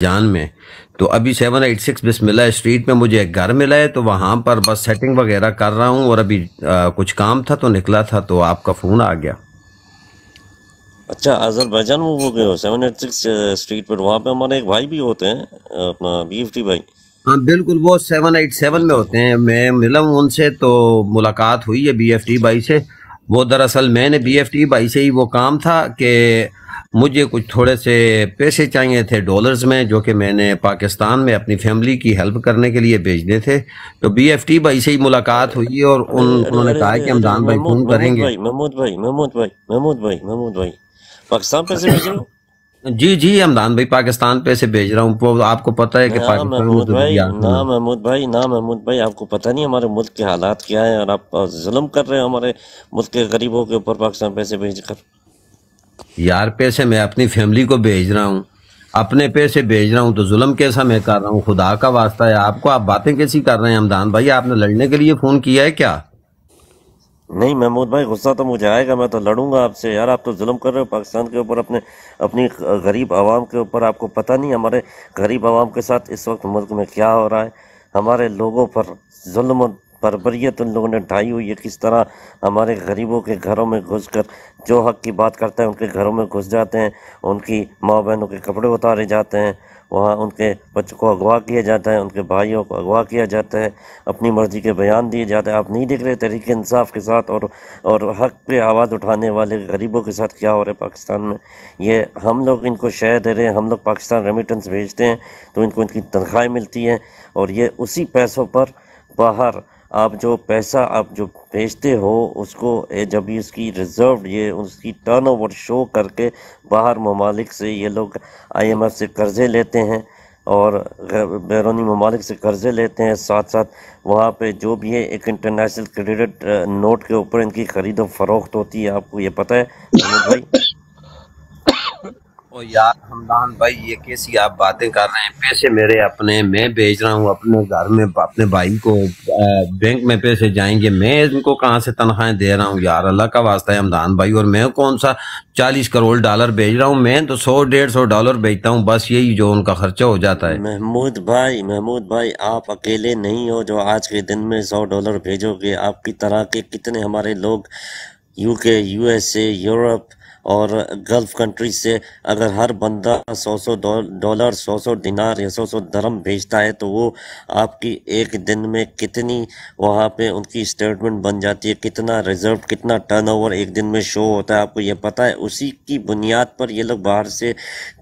जान में। तो अभी 786 बिस्मिल्लाह स्ट्रीट में मुझे एक घर मिला है, तो वहां पर बस सेटिंग वगैरह कर रहा हूँ। और अभी कुछ काम था तो निकला था, तो आपका फोन आ गया। अच्छा, अजरबैजान में हो गए हो 786 स्ट्रीट पर? वहाँ पे हमारे एक भाई भी होते हैं, अपना बीएफटी भाई। हाँ बिल्कुल, वो 787 में होते हैं। मैं मिला हूँ उनसे, तो मुलाकात हुई है बीएफटी भाई से। वो दरअसल मैंने बीएफटी भाई से ही वो काम था कि मुझे कुछ थोड़े से पैसे चाहिए थे डॉलर्स में, जो कि मैंने पाकिस्तान में अपनी फैमिली की हेल्प करने के लिए भेजने थे। तो बीएफटी भाई से ही अरे मुलाकात हुई और अरे अरे उन्होंने अरे कहा अरे कि अरे हमदान भाई महमूद फोन महमूद करेंगे। भाई महमूद भाई महमूद भाई महमूद भाई महमूद भाई, पाकिस्तान पैसे भेज रहे हो? जी जी, हमदान भाई पाकिस्तान पैसे भेज रहा हूँ। वो आपको पता है कि ना पाकिस्तान में महमूद तो भाई, रुपया ना आता नहीं। महमूद भाई, ना महमूद भाई, आपको पता नहीं हमारे मुल्क के हालात क्या है, और आप जुल्म कर रहे हो हमारे मुल्क के गरीबों के ऊपर पाकिस्तान पैसे भेजकर। यार पैसे मैं अपनी फैमिली को भेज रहा हूँ, अपने पैसे भेज रहा हूँ, तो जुल्म कैसा मैं कर रहा हूँ? खुदा का वास्ता है आपको, आप बातें कैसी कर रहे हैं हमदान भाई? आपने लड़ने के लिए फोन किया है क्या? नहीं महमूद भाई, गुस्सा तो मुझे आएगा, मैं तो लड़ूंगा आपसे यार। आप तो जुल्म कर रहे हो पाकिस्तान के ऊपर, अपने अपनी गरीब आवाम के ऊपर। आपको पता नहीं हमारे गरीब आवाम के साथ इस वक्त मुल्क में क्या हो रहा है? हमारे लोगों पर जुल्म और बर्बरियत उन लोगों ने ढाई हुई है। किस तरह हमारे गरीबों के घरों में घुसकर जो हक की बात करते हैं उनके घरों में घुस जाते हैं, उनकी माँ बहनों के कपड़े उतारे जाते हैं, वहाँ उनके बच्चों को अगवा किया जाता है, उनके भाइयों को अगवा किया जाता है, अपनी मर्जी के बयान दिए जाते हैं। आप नहीं देख रहे तहरीक इंसाफ के साथ और हक पे आवाज़ उठाने वाले गरीबों के साथ क्या हो रहा है पाकिस्तान में? ये हम लोग इनको शय दे रहे हैं, हम लोग पाकिस्तान रेमिटेंस भेजते हैं तो इनको इनकी तनख्वाहें मिलती हैं, और ये उसी पैसों पर बाहर आप जो पैसा आप जो भेजते हो उसको जब भी उसकी रिजर्व ये उसकी टर्नओवर शो करके बाहर ममालिक से ये लोग आईएमएफ से कर्जे लेते हैं, और बैरूनी ममालिक से कर्जे लेते हैं। साथ साथ वहाँ पे जो भी है एक इंटरनेशनल क्रेडिट नोट के ऊपर इनकी खरीदो फरोख्त होती है। आपको ये पता है महमूद भाई? ओ यार हमदान भाई, ये कैसी आप बातें कर रहे हैं? पैसे मेरे अपने, मैं भेज रहा हूँ अपने घर में अपने भाई को। बैंक में पैसे जाएंगे, मैं इनको कहाँ से तनख्वाहें दे रहा हूँ? यार अल्लाह का वास्ता है हमदान भाई। और मैं कौन सा 40 करोड़ डॉलर भेज रहा हूँ? मैं तो 100 150 डॉलर भेजता हूँ, बस यही जो उनका खर्चा हो जाता है। महमूद भाई, आप अकेले नहीं हो जो आज के दिन में $100 भेजोगे। आपकी तरह के कितने हमारे लोग यूके, यूएसए, यूरोप और गल्फ कंट्री से अगर हर बंदा 100 100 डॉलर, 100 100 दिनार या 100 100 दरम भेजता है तो वो आपकी एक दिन में कितनी वहाँ पे उनकी स्टेटमेंट बन जाती है, कितना रिजर्व, कितना टर्नओवर एक दिन में शो होता है। आपको ये पता है? उसी की बुनियाद पर ये लोग बाहर से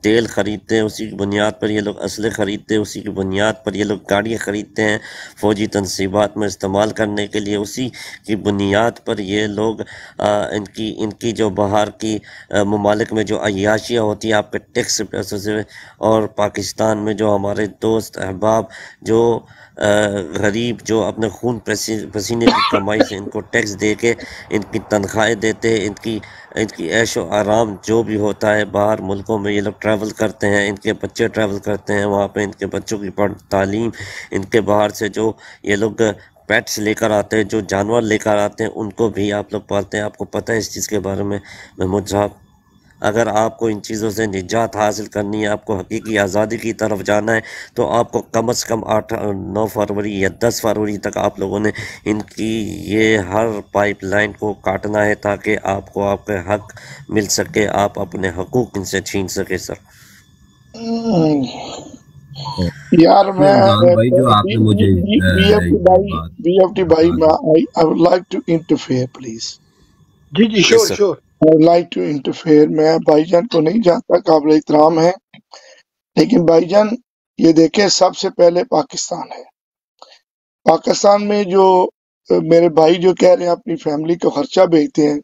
तेल खरीदते हैं, उसी की बुनियाद पर ये लोग असले खरीदते हैं, उसी की बुनियाद पर ये लोग गाड़ियाँ खरीदते हैं फौजी तनसीबात में इस्तेमाल करने के लिए, उसी की बुनियाद पर ये लोग इनकी इनकी जो बाहर की ममालिक में जो अय्याशियाँ होती हैं आपके टैक्स पैसों से, और पाकिस्तान में जो हमारे दोस्त अहबाब जो गरीब जो अपने खून पसीने की कमाई से इनको टैक्स दे के इनकी तनख्वाहें देते हैं, इनकी इनकी ऐशो आराम जो भी होता है बाहर मुल्कों में ये लोग ट्रैवल करते हैं, इनके बच्चे ट्रैवल करते हैं वहाँ पे, इनके बच्चों की तालीम, इनके बाहर से जो ये लोग पेट्स लेकर आते हैं, जो जानवर लेकर आते हैं, उनको भी आप लोग पालते हैं। आपको पता है इस चीज़ के बारे में महमूद साहब? अगर आपको इन चीज़ों से निजात हासिल करनी है, आपको हकीकी आज़ादी की तरफ जाना है, तो आपको कम से कम 8 9 फरवरी या 10 फरवरी तक आप लोगों ने इनकी ये हर पाइपलाइन को काटना है, ताकि आपको आपके हक मिल सके, आप अपने हकूक इनसे छीन सके सर। यार मैं हमदान भाई, जो आपने मुझे बीएफटी ये भाई, बात बीएफटी भाई, बता मैं दी। I would like to interfere please. जी जी, yes sure sir. Sure. I would like to interfere. मैं भाईजान को नहीं जानता, काबिल एहतराम है, लेकिन भाईजान ये देखे, सबसे पहले पाकिस्तान है। पाकिस्तान में जो मेरे भाई जो कह रहे हैं अपनी फैमिली को खर्चा भेजते हैं,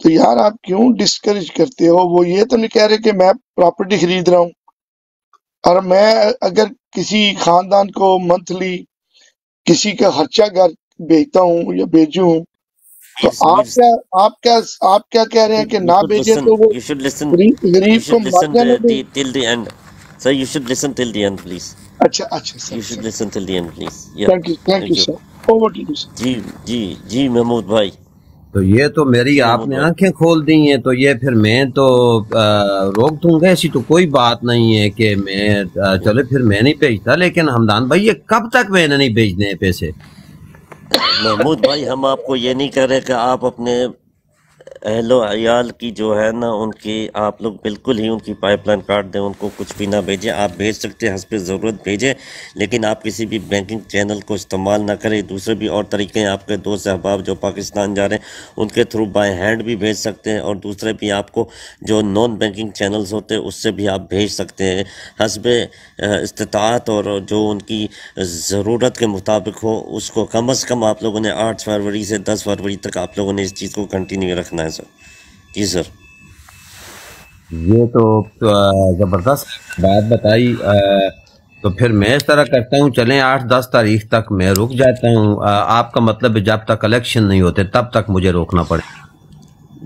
तो यार आप क्यों डिस्करेज करते हो? वो ये तो नहीं कह रहे कि मैं प्रॉपर्टी खरीद रहा हूँ, और मैं अगर किसी खानदान को मंथली किसी का खर्चा घर भेजता हूँ या भेजूं, तो आप क्या कह रहे हैं कि You ना should भेजे listen. तो वो You should listen. You गरीब को should मर listen जाने दे? till the end. Sir, you should listen till the end, please. अच्छा अच्छा You sir, should sir listen till the end, please. Yeah. Thank you Thank you. Sir, over to you sir. जी जी जी महमूद भाई। तो ये तो मेरी महमूद आपने भाई। आंखें खोल दी हैं। तो ये फिर मैं तो रोक दूंगा, ऐसी तो कोई बात नहीं है कि मैं चलो फिर मैं नहीं भेजता। लेकिन हमदान भाई, ये कब तक मैंने नहीं भेजने हैं पैसे? महमूद भाई, हम आपको ये नहीं कह रहे कि आप अपने अहलो अयाल की जो है ना, उनकी आप लोग बिल्कुल ही उनकी पाइपलाइन काट दें, उनको कुछ भी ना भेजें। आप भेज सकते हैं, हस्ब ज़रूरत भेजें, लेकिन आप किसी भी बैंकिंग चैनल को इस्तेमाल ना करें। दूसरे भी और तरीके हैं, आपके दोस्त अहबाब जो पाकिस्तान जा रहे हैं उनके थ्रू बाय हैंड भी भेज सकते हैं, और दूसरे भी आपको जो नॉन बैंकिंग चैनल्स होते हैं उससे भी आप भेज सकते हैं, हस्ब इस्तिताअत, और जो उनकी ज़रूरत के मुताबिक हो उसको। कम अज़ कम आप लोगों ने 8 फरवरी से 10 फरवरी तक आप लोगों ने इस चीज़ को कंटिन्यू रखना है सर। जी सर। ये तो जबरदस्त बात बताई। तो फिर मैं इस तरह करता हूँ, चलें 8-10 तारीख तक मैं रुक जाता हूँ। आपका मतलब है जब तक कलेक्शन नहीं होते तब तक मुझे रोकना पड़े?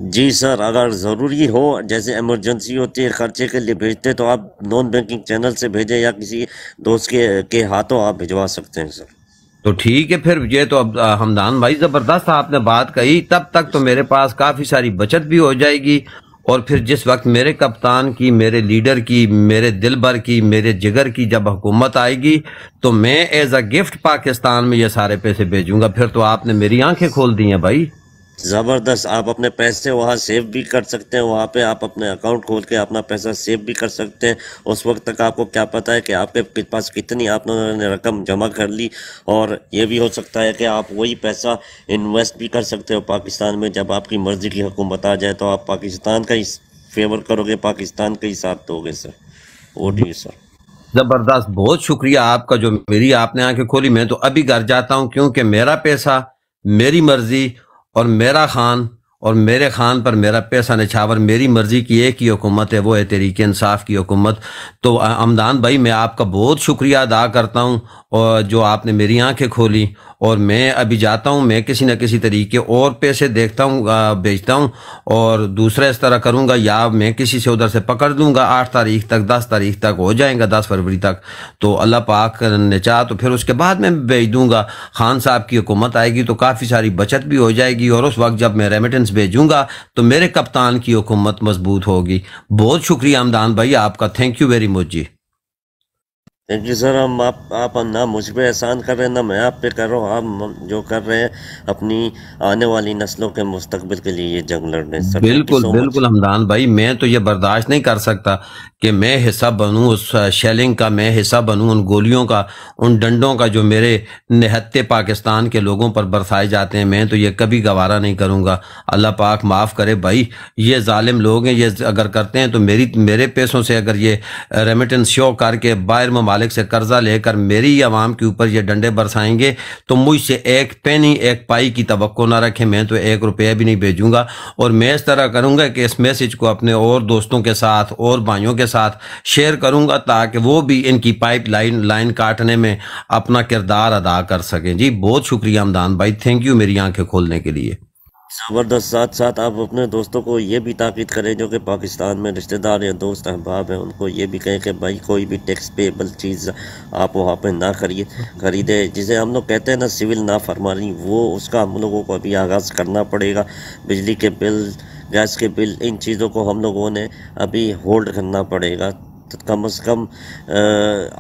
जी सर, अगर ज़रूरी हो, जैसे इमरजेंसी होती है, खर्चे के लिए भेजते, तो आप नॉन बैंकिंग चैनल से भेजें या किसी दोस्त के हाथों आप भिजवा सकते हैं सर। तो ठीक है फिर। ये तो अब हमदान भाई जबरदस्त आपने बात कही। तब तक तो मेरे पास काफी सारी बचत भी हो जाएगी। और फिर जिस वक्त मेरे कप्तान की, मेरे लीडर की, मेरे दिल भर की, मेरे जिगर की जब हुकूमत आएगी, तो मैं एज अ गिफ्ट पाकिस्तान में ये सारे पैसे भेजूंगा। फिर तो आपने मेरी आंखें खोल दी हैं भाई। ज़बरदस्त, आप अपने पैसे वहाँ सेव भी कर सकते हैं, वहाँ पे आप अपने अकाउंट खोल के अपना पैसा सेव भी कर सकते हैं। उस वक्त तक आपको क्या पता है कि आपके पास कितनी आप लोगों ने रकम जमा कर ली। और ये भी हो सकता है कि आप वही पैसा इन्वेस्ट भी कर सकते हो पाकिस्तान में। जब आपकी मर्ज़ी की हुकूमत आ जाए तो आप पाकिस्तान का ही फेवर करोगे, पाकिस्तान का ही साथ दोगे सर। वो डी सर। जबरदस्त, बहुत शुक्रिया आपका जो मेरी आपने आंखें खोली। मैं तो अभी घर जाता हूं, क्योंकि मेरा पैसा, मेरी मर्जी, और मेरा खान, और मेरे खान पर मेरा पैसा निछावर। मेरी मर्जी की एक ही हुकूमत है, वो है तहरीक इंसाफ की हुकूमत। तो अमदान भाई, मैं आपका बहुत शुक्रिया अदा करता हूं, और जो आपने मेरी आंखें खोली। और मैं अभी जाता हूं, मैं किसी न किसी तरीके और पैसे देखता हूं, भेजता हूं। और दूसरा इस तरह करूंगा, या मैं किसी से उधर से पकड़ लूंगा। 8 तारीख तक, 10 तारीख तक हो जाएगा, 10 फरवरी तक। तो अल्लाह पाक ने चाहा तो फिर उसके बाद मैं भेज दूंगा। खान साहब की हुकूमत आएगी तो काफ़ी सारी बचत भी हो जाएगी। और उस वक्त जब मैं रेमिटेंस भेजूंगा तो मेरे कप्तान की हुकूमत मजबूत होगी। बहुत शुक्रिया हमदान भाई आपका, थैंक यू वेरी मच जी। Thank you sir. हम आप ना मुझ पे एहसान कर रहे हैं, ना मैं आप पे कर रहा हूँ। आप जो कर रहे हैं अपनी आने वाली नस्लों के मुस्तकबिल के लिए ये जंग लड़ रहे हैं सर। थैंक यू बिल्कुल सो मच। बिल्कुल हमदान भाई, मैं तो ये बर्दाश्त नहीं कर सकता कि मैं हिस्सा बनूं उस शेलिंग का, मैं हिस्सा बनूं उन गोलियों का, उन डंडों का जो मेरे निहत्ते पाकिस्तान के लोगों पर बरसाए जाते हैं। मैं तो ये कभी गवारा नहीं करूंगा। अल्लाह पाक माफ़ करे भाई, ये जालिम लोग हैं। ये अगर करते हैं तो मेरे पैसों से अगर ये रेमिटेंस शो करके बाहर ममालिक से कर्जा लेकर मेरी आवाम के ऊपर ये डंडे बरसाएंगे, तो मुझसे एक पेनी, एक पाई की तवक्को ना रखें। मैं तो 1 रुपया भी नहीं भेजूंगा। और मैं इस तरह करूंगा कि इस मैसेज को अपने और दोस्तों के साथ और भाइयों के साथ शेयर करूंगा, ताकि वो भी इनकी पाइप लाइन काटने में अपना किरदार अदा कर सकें। जी बहुत शुक्रिया हमदान भाई, थैंक यू मेरी आंखें खोलने के लिए। ज़बरदस्त। साथ साथ आप अपने दोस्तों को ये भी ताकीद करें जो कि पाकिस्तान में रिश्तेदार या दोस्त अहबाब हैं, उनको ये भी कहें कि भाई कोई भी टैक्स पेबल चीज़ आप वहाँ पे ना खरीदे। जिसे हम लोग कहते हैं ना सिविल नाफरमानी, वो उसका हम लोगों को अभी आगाज़ करना पड़ेगा। बिजली के बिल, गैस के बिल, इन चीज़ों को हम लोगों ने अभी होल्ड करना पड़ेगा। तो कम से कम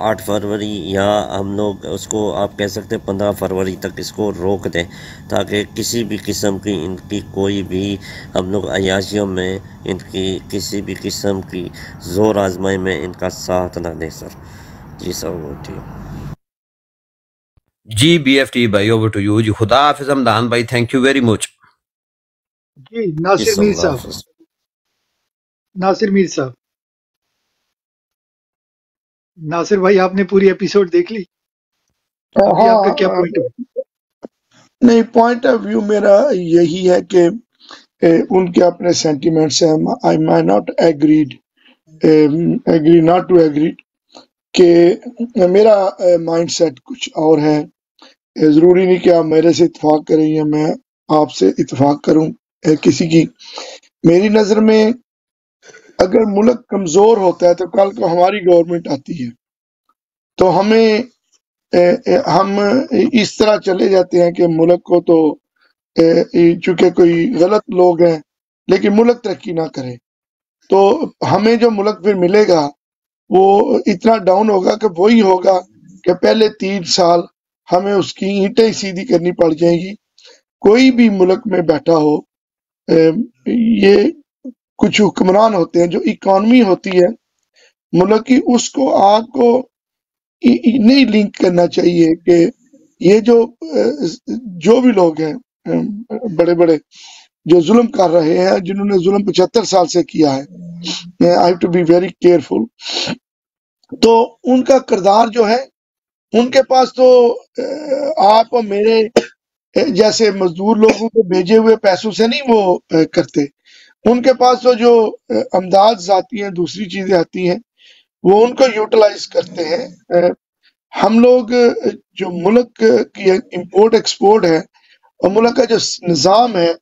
8 फरवरी, या हम लोग उसको आप कह सकते हैं 15 फरवरी तक इसको रोक दें, ताकि किसी भी किस्म की इनकी कोई भी हम लोग अयाशियों में इनकी किसी भी किस्म की ज़ोर आजमाई में इनका साथ ना दें सर। जी सर, वो ठीक। जी BFT भाई, ओवर टू यू जी। खुदा हाफिज हमदान भाई, थैंक यू वेरी मच। जी जी नासिर सर, मीर अल्लाह साहब, हाफिज़। नासिर मीर साहब, नासिर भाई आपने पूरी एपिसोड देख ली? अभी आपका क्या हाँ, पॉइंट है? नहीं, पॉइंट ऑफ व्यू मेरा यही है कि उनके अपने सेंटिमेंट्स हैं। I may not agreed, agree not to agree, कि मेरा माइंड सेट कुछ और है। जरूरी नहीं कि आप मेरे से इत्तेफाक करें या मैं आपसे इत्तेफाक करूं किसी की। मेरी नजर में अगर मुल्क कमजोर होता है तो कल को हमारी गवर्नमेंट आती है, तो हमें हम इस तरह चले जाते हैं कि मुल्क को तो चूंकि कोई गलत लोग हैं लेकिन मुल्क तरक्की ना करे, तो हमें जो मुल्क फिर मिलेगा वो इतना डाउन होगा कि वही होगा कि पहले 3 साल हमें उसकी ईंटें सीधी करनी पड़ जाएंगी। कोई भी मुल्क में बैठा हो, ये कुछ हुक्मरान होते हैं, जो इकॉनमी होती है मुल्क की, उसको आपको नहीं लिंक करना चाहिए कि ये जो भी लोग हैं बड़े बड़े जो जुल्म कर रहे हैं, जिन्होंने जुल्म 75 साल से किया है, I have to be very careful. तो उनका किरदार जो है, उनके पास तो आप और मेरे जैसे मजदूर लोगों को भेजे हुए पैसों से नहीं वो करते। उनके पास तो जो अमदाद आती हैं, दूसरी चीजें आती हैं, वो उनको यूटिलाइज करते हैं। हम लोग जो मुल्क की इंपोर्ट एक्सपोर्ट है और मुल्क का जो निज़ाम है,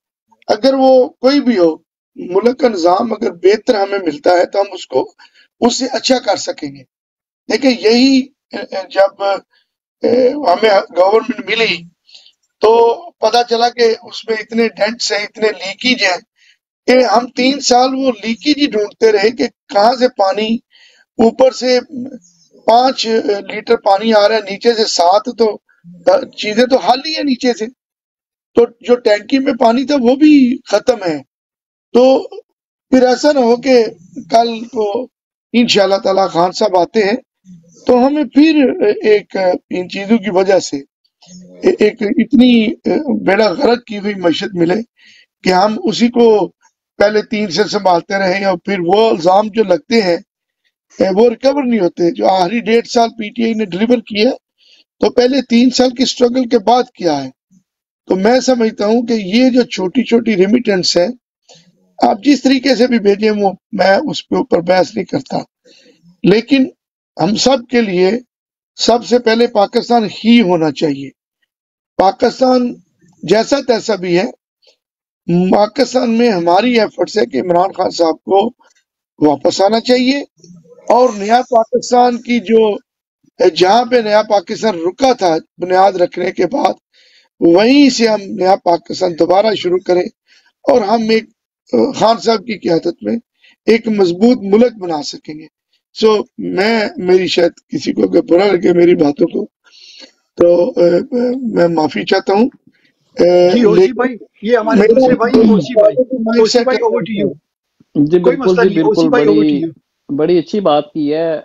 अगर वो कोई भी हो, मुल्क का निज़ाम अगर बेहतर हमें मिलता है तो हम उसको उससे अच्छा कर सकेंगे। देखिए, यही जब हमें गवर्नमेंट मिली तो पता चला कि उसमें इतने डेंट्स हैं, इतने लीकेज हैं कि हम 3 साल वो लीकेज ही ढूंढते रहे कि कहाँ से पानी, ऊपर से 5 लीटर पानी आ रहा है, नीचे से 7, तो चीजें तो हल ही है नीचे से। तो जो टैंकी में पानी था वो भी खत्म है। तो फिर ऐसा ना हो कि कल को इंशाल्लाह ताला खान साहब आते हैं तो हमें फिर एक इन चीजों की वजह से एक इतनी बेड़ा गर्क की हुई मशत मिले कि हम उसी को पहले 3 से संभालते रहे और फिर वो इल्जाम जो लगते हैं वो रिकवर नहीं होते। जो आखिरी 1.5 साल पीटीआई ने डिलीवर किया, तो पहले 3 साल की स्ट्रगल के बाद किया है। तो मैं समझता हूँ कि ये जो छोटी छोटी रेमिटेंस है, आप जिस तरीके से भी भेजें, वो मैं उस पे ऊपर बहस नहीं करता, लेकिन हम सब के लिए सबसे पहले पाकिस्तान ही होना चाहिए। पाकिस्तान जैसा तैसा भी है, पाकिस्तान में हमारी एफर्ट्स है कि इमरान खान साहब को वापस आना चाहिए और नया पाकिस्तान की जो जहां पे नया पाकिस्तान रुका था बुनियाद रखने के बाद, वहीं से हम नया पाकिस्तान दोबारा शुरू करें और हम एक खान साहब की क़यादत में एक मजबूत मुल्क बना सकेंगे। सो मेरी शायद किसी को अगर बुरा लगे मेरी बातों को, तो मैं माफी चाहता हूँ। जी ओसी लेकिन भाई, ये हमारे मेरा दूसरे भाई ओसी भाई, माइंड ओसी सेट भाई ओवर टू यू। जी कोई बिल्कुल मसला जी नहीं, ओसी बिल्कुल, भाई ओवर टू यू। बड़ी अच्छी बात की है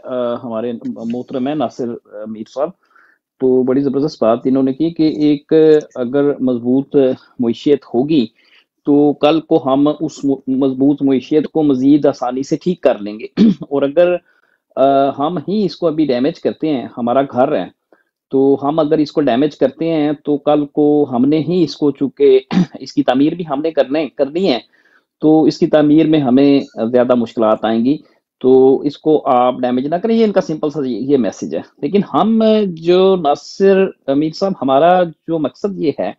हमारे मोहतरम है नासिर मीर साहब। तो बड़ी ज़बरदस्त बात इन्होंने की कि एक अगर मजबूत मैशियत होगी तो कल को हम उस मजबूत मैशियत को मजीद आसानी से ठीक कर लेंगे। और अगर हम ही इसको अभी डैमेज करते हैं, हमारा घर है तो हम अगर इसको डैमेज करते हैं तो कल को हमने ही इसको, चूंकि इसकी तामीर भी हमने करनी है, तो इसकी तामीर में हमें ज़्यादा मुश्किलात आएंगी। तो इसको आप डैमेज ना करें, ये इनका सिंपल सा ये मैसेज है। लेकिन हम जो नासिर मीर साहब, हमारा जो मकसद ये है,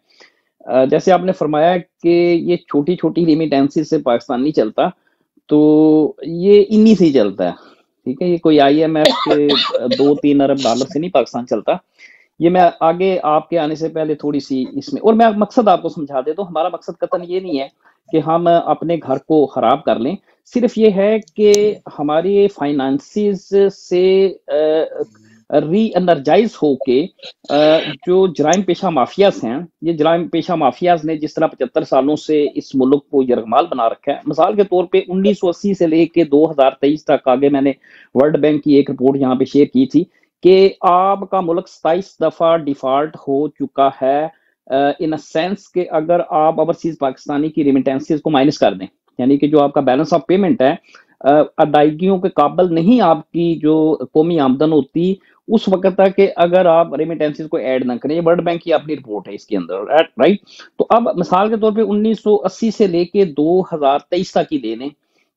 जैसे आपने फरमाया कि ये छोटी छोटी रेमिटेंसी से पाकिस्तान नहीं चलता, तो ये इन्हीं से ही चलता है। ठीक है, ये कोई आईएमएफ के 2-3 अरब डॉलर से नहीं पाकिस्तान चलता। ये मैं आगे आपके आने से पहले थोड़ी सी इसमें, और मैं मकसद आपको समझा दे, तो हमारा मकसद कतन ये नहीं है कि हम अपने घर को खराब कर लें। सिर्फ ये है कि हमारी फाइनेंसिस से री एनर्जाइज होके जो जराइम पेशा माफियाज हैं, ये जराइम पेशा माफियाज ने जिस तरह 75 सालों से इस मुल्क को यरगमाल बना रखा है, मिसाल के तौर पे 1980 से लेके 2023 तक, आगे मैंने वर्ल्ड बैंक की एक रिपोर्ट यहाँ पे शेयर की थी कि आपका मुल्क 27 दफा डिफॉल्ट हो चुका है, इन अ सेंस कि अगर आप ओवरसीज पाकिस्तानी की रेमिटेंसेस को माइनस कर दें, यानी कि जो आपका बैलेंस ऑफ पेमेंट है, अदायगियों के काबिल नहीं आपकी जो कौमी आमदन होती उस वक्त तक कि अगर आप रेमिटेंसेस को ऐड ना करें। ये वर्ल्ड बैंक की अपनी रिपोर्ट है इसके अंदर, राइट। तो अब मिसाल के तौर पे 1980 से लेके 2023 तक ही ले लें,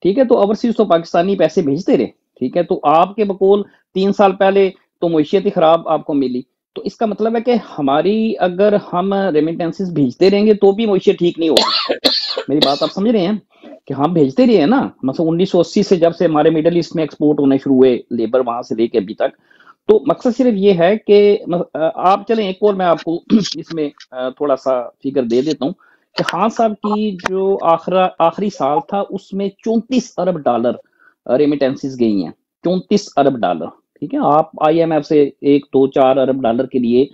ठीक है, तो ओवरसीज तो पाकिस्तानी पैसे भेजते रहे, ठीक है। तो आपके बकौल 3 साल पहले तो मैशियत ही खराब आपको मिली। तो इसका मतलब है कि हमारी, अगर हम रेमिटेंसेस भेजते रहेंगे तो भी मैशियत ठीक नहीं होगी। मेरी बात आप समझ रहे हैं कि हम भेजते रहे हैं ना, मतलब 1980 से जब से हमारे मिडल ईस्ट में एक्सपोर्ट होने शुरू हुए लेबर वहां से लेके अभी तक। तो मकसद सिर्फ ये है कि आप चलें, एक और मैं आपको इसमें थोड़ा सा फिगर दे देता हूँ कि खान साहब की जो आखिरी साल था उसमें 34 अरब डॉलर रेमिटेंसेस गई हैं, 34 अरब डॉलर। ठीक है, आप IMF से 1, 2, 4 अरब डॉलर के लिए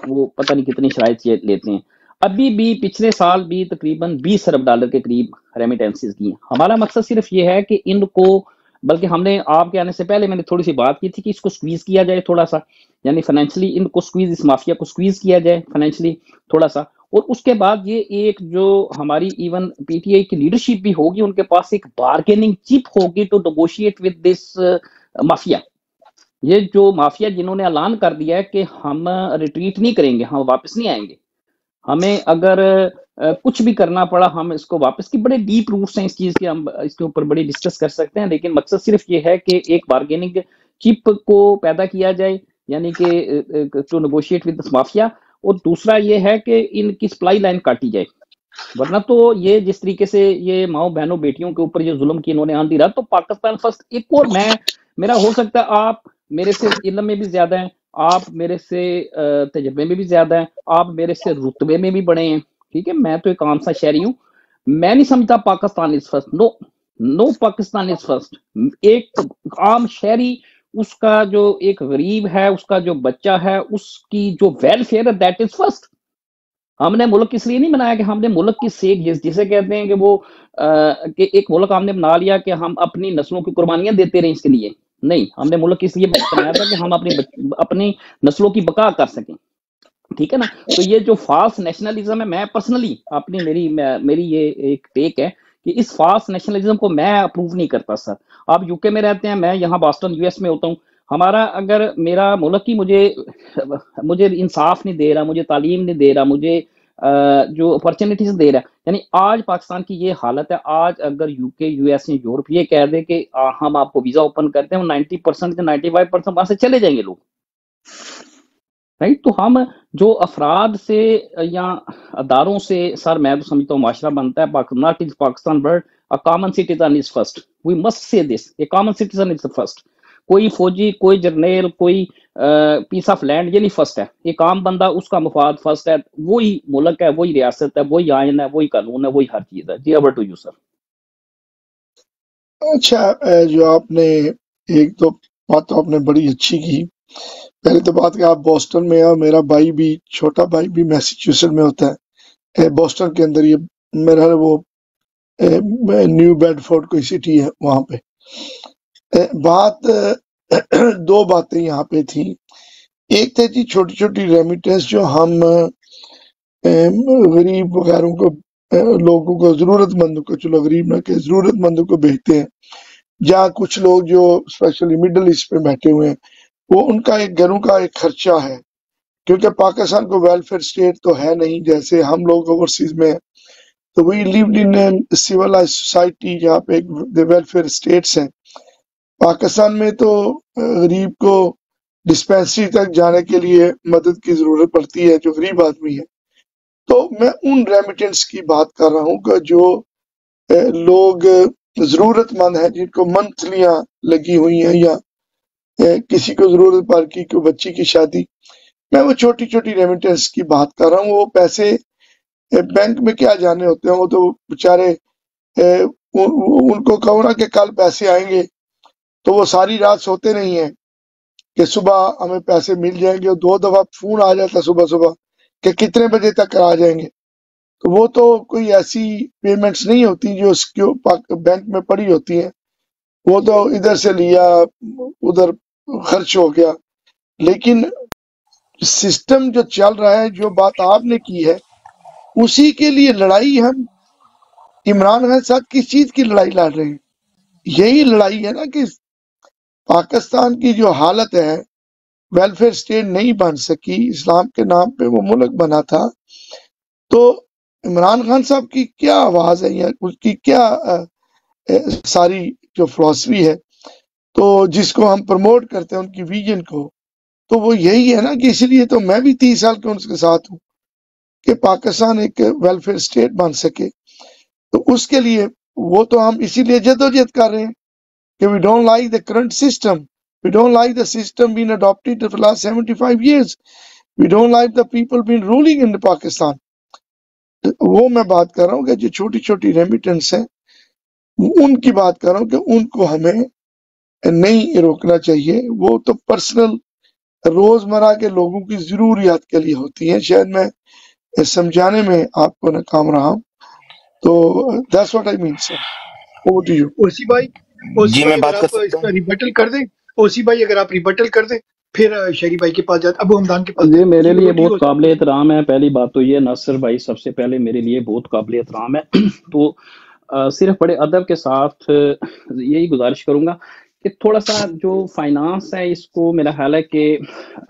वो पता नहीं कितनी शराइत लेते हैं। अभी भी पिछले साल भी तकरीबन 20 अरब डॉलर के करीब रेमिटेंसेस की हैं। हमारा मकसद सिर्फ ये है कि इनको, बल्कि हमने आपके आने से पहले मैंने थोड़ी सी बात की थी कि इसको स्क्वीज किया जाए थोड़ा सा, यानी फाइनेंशियली इनको स्क्वीज, इस माफिया को स्क्वीज किया जाए फाइनेंशियली थोड़ा सा, और उसके बाद ये एक जो हमारी इवन PTI की लीडरशिप भी होगी, उनके पास एक बार्गेनिंग चिप होगी to negotiate with this mafia. ये जो माफिया जिन्होंने ऐलान कर दिया है कि हम रिट्रीट नहीं करेंगे, हम वापस नहीं आएंगे, हमें अगर कुछ भी करना पड़ा हम इसको वापस, की बड़े डीप रूट्स हैं इस चीज के, हम इसके ऊपर बड़ी डिस्कस कर सकते हैं, लेकिन मकसद सिर्फ ये है कि एक बार्गेनिंग चिप को पैदा किया जाए, यानी कि टू नेगोशिएट विद माफिया, और दूसरा ये है कि इनकी सप्लाई लाइन काटी जाए। वरना तो ये जिस तरीके से ये माओ बहनों बेटियों के ऊपर ये जुल्म की इन्होंने आंधी रात, तो पाकिस्तान फर्स्ट एक और मेरा हो सकता है आप मेरे से इल्म में भी ज्यादा हैं, आप मेरे से तजर्बे में भी ज्यादा हैं, आप मेरे से रुतबे में भी बड़े हैं। ठीक है, मैं तो एक आम सा शहरी हूँ, मैं नहीं समझता Pakistan is first. No Pakistan is first. एक आम शहरी, उसका जो एक गरीब है, उसका जो बच्चा है, उसकी जो वेलफेयर है, दैट इज फर्स्ट। हमने मुल्क इसलिए नहीं बनाया कि हमने मुल्क की सेक, जिसे कहते हैं कि वो कि एक मुल्क हमने बना लिया कि हम अपनी नस्लों की कुर्बानियां देते रहे इसके लिए। नहीं, हमने मुल्क इसलिए बनाया था कि हम अपनी नस्लों की बका कर सकें। ठीक है ना, तो ये जो फाल्स नेशनलिज्म है, मैं पर्सनली अपनी मेरी ये एक टेक है कि इस फाल्स नेशनलिज्म को मैं अप्रूव नहीं करता सर। आप यूके में रहते हैं, मैं यहाँ बॉस्टन US में होता हूँ। हमारा अगर मेरा मुल्क ही मुझे इंसाफ नहीं दे रहा, मुझे तालीम नहीं दे रहा, मुझे जो अपॉर्चुनिटीज दे रहा है, यानी आज पाकिस्तान की ये हालत है। आज अगर UK US या यूरोप ये कह दे कि हम आपको वीजा ओपन करते हैं, 90% से 95% वहां से चले जाएंगे लोग, राइट। तो हम जो अफराद से या अदारों से, सर मैं तो समझता हूँ माशरा बनता है, not is Pakistan but a common citizen is first. We must say this, a common citizen is the first. कोई फौजी, कोई जर्नल, कोई पीस ऑफ लैंड ये नहीं फर्स्ट है। एक आम बंदा, उसका मफाद फर्स्ट है। वही मुल्क है, वही रियासत है, वही आयन है, वही कानून है, वही हर चीज है। जी, ओवर टू यू सर। अच्छा, जो आपने एक तो बात तो आपने बड़ी अच्छी की। पहले तो बात कि आप बोस्टन में हैं, मेरा भाई भी, छोटा भाई भी मैसेच्यूसेट्स में होता है। बोस्टन के अंदर ये मेरा वो न्यू बेडफोर्ड कोई सिटी है वहां पे। बात दो बातें यहाँ पे थी। एक थे जी छोटी छोटी रेमिटेंस जो हम गरीब वगैरह को, लोगों को, जरूरतमंदों को, चलो गरीब ना के, जरूरतमंदों को भेजते हैं। जहाँ कुछ लोग जो स्पेशली मिडिल ईस्ट पे बैठे हुए हैं, वो उनका एक घरों का एक खर्चा है, क्योंकि पाकिस्तान को वेलफेयर स्टेट तो है नहीं जैसे हम लोग ओवरसीज में हैं। तो we lived in civilised society जहाँ पे वेलफेयर स्टेट्स हैं। पाकिस्तान में तो गरीब को डिस्पेंसरी तक जाने के लिए मदद की जरूरत पड़ती है जो गरीब आदमी है। तो मैं उन रेमिटेंस की बात कर रहा हूँ कि जो लोग जरूरतमंद हैं, जिनको मंथलियां लगी हुई हैं, या किसी को जरूरत पड़ की कोई बच्ची की शादी, मैं वो छोटी छोटी रेमिटेंस की बात कर रहा हूँ। वो पैसे बैंक में क्या जाने होते हैं, वो तो बेचारे उनको कहो ना कि कल पैसे आएंगे, तो वो सारी रात सोते नहीं है कि सुबह हमें पैसे मिल जाएंगे। 2 दफा फोन आ जाता सुबह सुबह कि कितने बजे तक आ जाएंगे। तो वो तो कोई ऐसी पेमेंट्स नहीं होती जो बैंक में पड़ी होती हैं, वो तो इधर से लिया उधर खर्च हो गया। लेकिन सिस्टम जो चल रहा है, जो बात आपने की है, उसी के लिए लड़ाई हम इमरान खान साथ किस चीज की लड़ाई लड़ रहे हैं? यही लड़ाई है ना कि पाकिस्तान की जो हालत है, वेलफेयर स्टेट नहीं बन सकी, इस्लाम के नाम पे वो मुल्क बना था। तो इमरान खान साहब की क्या आवाज है या उसकी क्या सारी जो फिलॉसफी है, तो जिसको हम प्रमोट करते हैं उनकी विजन को, तो वो यही है ना कि इसलिए तो मैं भी 30 साल के उनके साथ हूँ कि पाकिस्तान एक वेलफेयर स्टेट बन सके। तो उसके लिए वो तो हम इसीलिए जदोजहद कर रहे हैं कि we don't like the current system, we don't like the system been adopted for last 75 years, we don't like the people been ruling in Pakistan. वो मैं बात कर रहा हूँ कि जो छोटी छोटी रेमिटेंस है उनकी बात कर रहा हूँ कि उनको हमें नहीं रोकना चाहिए। वो तो पर्सनल रोजमर्रा के लोगों की जरूरियात के लिए होती है। शायद मैं समझाने में आपको नाकाम रहा हूँ। तो that's what I mean sir. Over to you. OC भाई, ओसी जी भाई मैं अगर बात कर आप सकता इसका हूँ। रिबटल कर दें, ओसी भाई अगर आप रिबटल कर दें, फिर शरी भाई के पास जाते, अबू हमदान के पास जी जाते। मेरे जी लिए ओवर टू यू बहुत ओसी काबिल एहतराम है। पहली बात तो ये नासिर भाई सबसे पहले मेरे लिए बहुत काबिल एहतराम है। तो सिर्फ बड़े अदब के साथ यही गुजारिश करूंगा कि थोड़ा सा जो फाइनेंस है इसको मेरा ख्याल है कि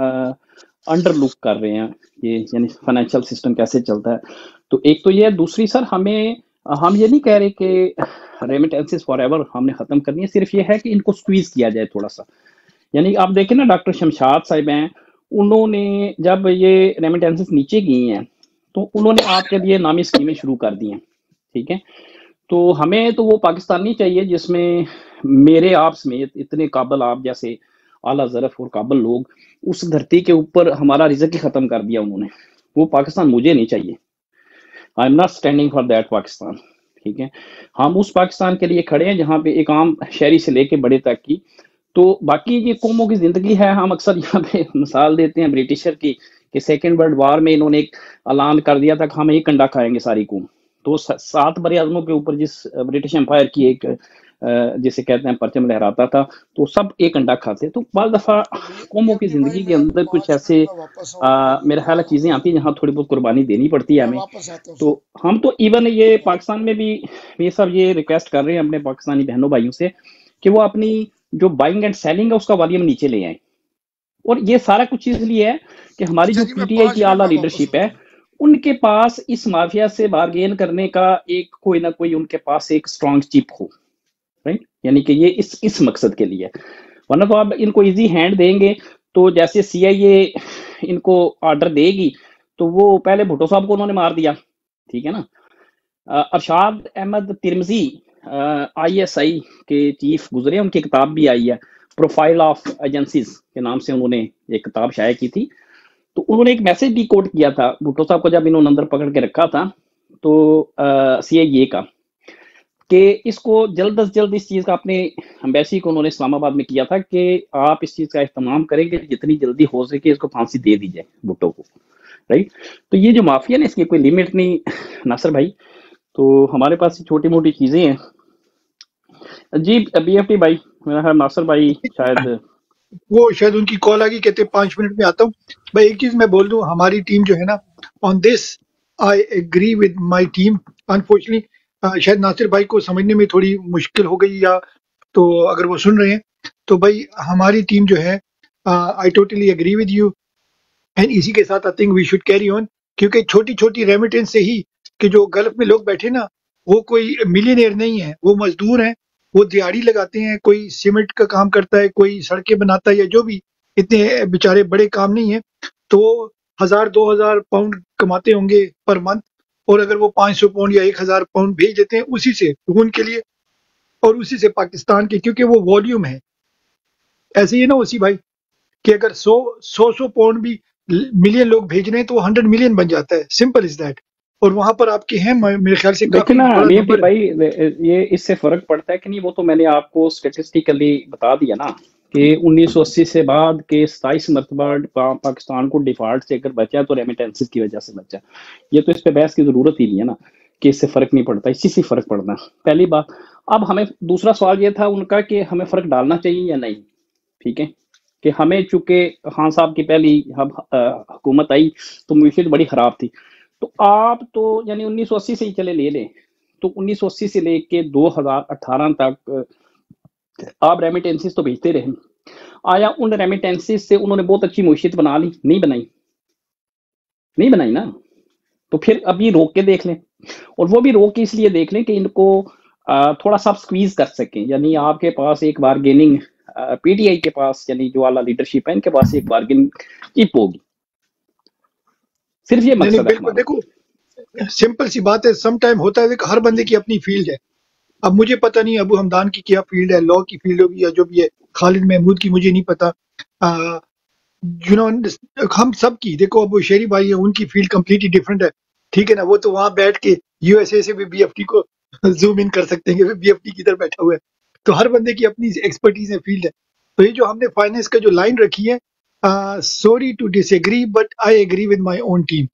अंडर लुक कर रहे हैं ये, यानी फाइनेंशियल सिस्टम कैसे चलता है। तो एक तो ये है, दूसरी सर हमें हम ये नहीं कह रहे कि रेमिटेंसेस फॉर एवर हमने खत्म करनी है, सिर्फ ये है कि इनको स्क्वीज किया जाए थोड़ा सा। यानी आप देखें ना, डॉक्टर शमशाद साहिब हैं, उन्होंने जब ये रेमिटेंसेस नीचे गई हैं तो उन्होंने आपके लिए नामी स्कीमें शुरू कर दी हैं, ठीक है। तो हमें तो वो पाकिस्तान नहीं चाहिए जिसमें मेरे आप समेत इतने काबिल आप जैसे आला ज़रफ़ और काबिल लोग उस धरती के ऊपर हमारा रिज़्क ही ख़त्म कर दिया उन्होंने। वो पाकिस्तान मुझे नहीं चाहिए। I am not standing for that Pakistan, ठीक है। हम उस पाकिस्तान के लिए खड़े हैं जहाँ पे एक आम शहरी से लेके बड़े तक की, तो बाकी ये कौमों की ज़िंदगी है। हम अक्सर यहाँ पे मिसाल देते हैं ब्रिटिशर की कि सेकेंड वर्ल्ड वार में इन्होंने एक ऐलान कर दिया था कि हम एक अंडा खाएंगे सारी कौम। तो 7 बड़े आजमों के ऊपर जिस ब्रिटिश एम्पायर की एक जिसे कहते हैं परचम लहराता था, तो सब एक अंडा खाते। तो बाज़ दफ़ा कौमों की एपी भाई ज़िंदगी के मैं अंदर कुछ 5 ऐसे मिनट में वापस आऊंगा, मेरा ख्याल है चीज़ें आती हैं जहाँ थोड़ी बहुत कुर्बानी देनी पड़ती है मैं हमें। वापस आता हूँ तो सर। हम तो इवन ये पाकिस्तान में भी ये सब ये रिक्वेस्ट कर रहे हैं अपने पाकिस्तानी बहनों भाइयों से कि वो अपनी जो बाइंग एंड सेलिंग है उसका वॉल्यूम नीचे ले आए। और ये सारा कुछ इसलिए है कि हमारी अच्छा जो जी मैं पीटीआई 5 की मिनट आला में वापस लीडरशिप आता है, हूँ। उनके पास इस माफिया से बार्गेन करने का एक कोई ना कोई उनके पास एक स्ट्रॉन्ग चिप हो, राइट। यानी कि ये इस मकसद के लिए, वरना तो आप इनको इजी हैंड देंगे तो जैसे सीआईए इनको ऑर्डर देगी तो वो पहले भुट्टो साहब को उन्होंने मार दिया, ठीक है ना। अरशाद अहमद तिरमजी आईएसआई के चीफ गुजरे, उनकी किताब भी आई है, प्रोफाइल ऑफ एजेंसीज के नाम से उन्होंने एक किताब शाया की थी। तो उन्होंने एक मैसेज भी कोट किया था भुट्टो साहब को जब इन्होंने अंदर पकड़ के रखा था, तो सीआईए का, कि इसको जल्द अज जल्द इस चीज़ का अपने एम्बेसी को उन्होंने इस्लामाबाद में किया था कि आप इस चीज़ का इस्तेमाल करें कि जितनी जल्दी हो सके इसको फांसी दे दी जाए भुट्टो को, राइट। तो ये जो माफिया है इसकी कोई लिमिट नहीं नासिर भाई। तो हमारे पास छोटी मोटी चीज़ें हैं जी। बीएफटी भाई, मेरा ख्याल नासिर भाई शायद वो शायद उनकी कॉल आ गई, कहते हैं 5 मिनट में आता हूँ। भाई एक चीज मैं बोल दूं, हमारी टीम जो है ना, on this I agree with my team. Unfortunately शायद नासिर भाई को समझने में थोड़ी मुश्किल हो गई, या तो अगर वो सुन रहे हैं तो भाई हमारी टीम जो है, I totally agree with you. And इसी के साथ I think we should carry on, क्योंकि छोटी छोटी रेमिटेंस से ही, कि जो गल्फ में लोग बैठे ना, वो कोई मिलियनेयर नहीं है, वो मजदूर हैं, वो दिहाड़ी लगाते हैं, कोई सीमेंट का काम करता है, कोई सड़कें बनाता है, या जो भी, इतने बेचारे बड़े काम नहीं है। तो 1000-2000 पाउंड कमाते होंगे पर मंथ, और अगर वो 500 पाउंड या 1000 पाउंड भेज देते हैं उसी से उनके लिए, और उसी से पाकिस्तान के, क्योंकि वो वॉल्यूम है। ऐसे ही है ना उसी भाई, कि अगर 100 पाउंड भी मिलियन लोग भेज रहे हैं तो वो 100 मिलियन बन जाता है, सिंपल इज दैट। और वहां पर आपके हैं मेरे ख्याल से देखिए काफी ना बड़ा बीएफटी नंबर है। भाई, ये इससे फर्क पड़ता है कि नहीं, वो तो मैंने आपको स्टेटिस्टिकली बता दिया ना कि 1980 से बाद के 27 मरतबा पाकिस्तान को डिफॉल्ट से अगर बचा तो रेमिटेंसेस की वजह से बचा। ये तो इस पे बहस की जरूरत ही नहीं है ना कि इससे फर्क नहीं पड़ता, इसी से फर्क पड़ना पहली बात। अब हमें दूसरा सवाल ये था उनका कि हमें फर्क डालना चाहिए या नहीं, ठीक है। कि हमें चूंकि खान साहब की पहली हुकूमत आई तो मीशत बड़ी खराब थी, तो आप तो यानी 1980 से ही चले ले लें, तो 1980 से लेके 2018 तक आप रेमिटेंसेस तो भेजते रहे। आया उन रेमिटेंसेस से उन्होंने बहुत अच्छी मुशीयत बना ली? नहीं बनाई, नहीं बनाई ना। तो फिर अभी रोक के देख लें, और वो भी रोक के इसलिए देख लें कि इनको थोड़ा सा स्क्वीज कर सकें। यानी आपके पास एक बारगेनिंग पीटीआई के पास, यानी जो वाला लीडरशिप है इनके पास एक बारगेनिंग चिप होगी। सिर्फ ये नहीं नहीं, मकसद है बिल्कुल। हमारा। देखो सिंपल सी बात है, सम टाइम होता है, देखो हर बंदे की अपनी फील्ड है। अब मुझे पता नहीं अबू हमदान की क्या फील्ड है, लॉ की फील्ड होगी या जो भी है, खालिद महमूद की मुझे नहीं पता। यू नो हम सब की, देखो अब शेरी भाई है, उनकी फील्ड कम्प्लीटली डिफरेंट है। ठीक है ना, वो तो वहां बैठ के यूएसए से भी बीएफटी को जूम इन कर सकते हैं कि बीएफटी किधर बैठा हुआ है। तो हर बंदे की अपनी एक्सपर्टीज है, फील्ड है। तो ये जो हमने फाइनेंस का जो लाइन रखी है, sorry to disagree but I agree with my own team,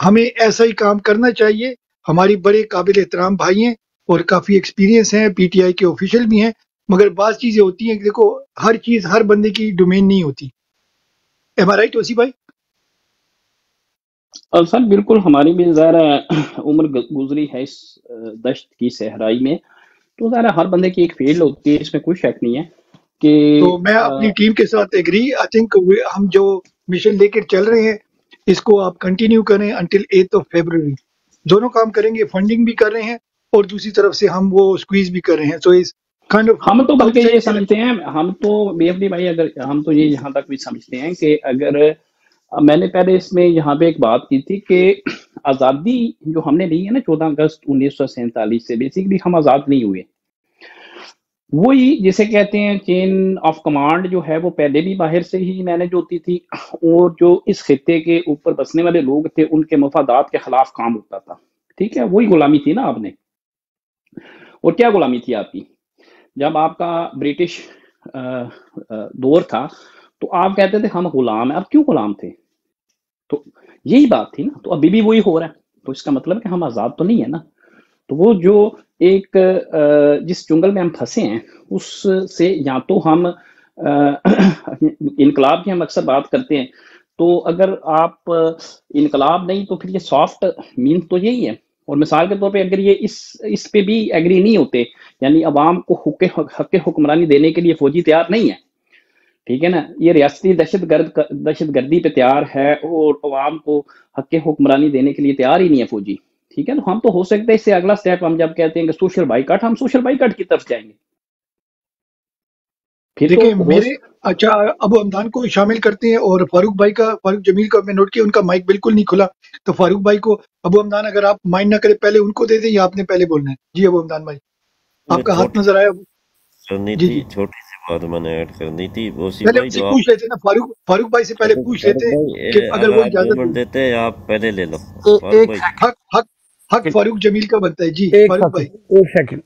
हमें ऐसा ही काम करना चाहिए। हमारी बड़े काबिल एहतराम भाई हैं और काफी एक्सपीरियंस हैं, पीटीआई के ऑफिशियल भी हैं, मगर बात चीजें होती हैं कि देखो हर चीज हर बंदे की डोमेन नहीं होती। एम आई राइट वसी भाई? और सर बिल्कुल, हमारी भी ज़ाहिर उम्र गुजरी है इस दश्त की सहराई में, तो ज़ाहिर हर बंदे की एक फील्ड होती है, इसमें कोई शक नहीं है कि तो मैं अपनी टीम के साथ एग्री। आई थिंक हम जो मिशन लेकर चल रहे हैं इसको आप कंटिन्यू करें अंटिल 8 फरवरी। दोनों काम करेंगे, फंडिंग भी कर रहे हैं और दूसरी तरफ से हम वो स्क्वीज भी कर रहे हैं। सो इस काइंड ऑफ हम तो बल्कि ये समझते हैं, हम तो बीएफडी भाई, अगर हम तो ये यहाँ तक भी समझते हैं कि अगर मैंने पहले इसमें यहाँ पे एक बात की थी कि आज़ादी जो हमने ली है ना 14 अगस्त 1947 से, बेसिकली हम आज़ाद नहीं हुए। वही जिसे कहते हैं चेन ऑफ कमांड जो है वो पहले भी बाहर से ही मैनेज होती थी, और जो इस खित्ते के ऊपर बसने वाले लोग थे उनके मफादात के खिलाफ काम होता था। ठीक है, वही गुलामी थी ना आपने। और क्या गुलामी थी आपकी? जब आपका ब्रिटिश दौर था तो आप कहते थे हम गुलाम हैं। अब क्यों गुलाम थे? तो यही बात थी ना। तो अभी भी वही हो रहा है, तो इसका मतलब कि हम आज़ाद तो नहीं है ना। तो वो जो एक जिस जंगल में हम फंसे हैं उससे या तो हम इनकलाब की हम अक्सर बात करते हैं, तो अगर आप इनकलाब नहीं तो फिर ये सॉफ्ट मीन तो यही है। और मिसाल के तौर पे अगर ये इस पे भी एग्री नहीं होते, यानी अवाम को हक हुक्मरानी देने के लिए फौजी तैयार नहीं है, ठीक है ना, ये रियासती दहशतगर्दी पे तैयार है और अवाम को हक हुक्मरानी देने के लिए तैयार ही नहीं है फौजी, ठीक है। तो हम तो हो सकता है इससे अगला स्टेप हम जब कहते हैं कि सोशल बाइकाट, हम सोशल बाइकाट की तरफ जाएंगे। फिर देखिए तो मेरे अच्छा अबू हमदान को शामिल करते हैं और फारूक जमील का मैं नोट किया, उनका माइक बिल्कुल नहीं खुला। तो फारूक भाई को अबू हमदान अगर आप माइंड ना करें पहले उनको दे दें या आपने पहले बोलना है? जी अबू हमदान भाई, आपका हाथ नजर आया। करनी जी थी, जी, छोटी सी बात मैंने ऐड करनी थी। वसी पहले भाई उनसे जो पूछ लेते हैं ना, फारूक भाई से पहले पूछ लेते हैं भाई कि अगर अगर वो आप 2 इजाजत मिनट दें। देते हैं आप पहले ले लो। ए, फारूक एक भाई सेकंड हक फारूक जमील का बनता है। जी एक फारूक भाई। सेकंड एक सेकंड।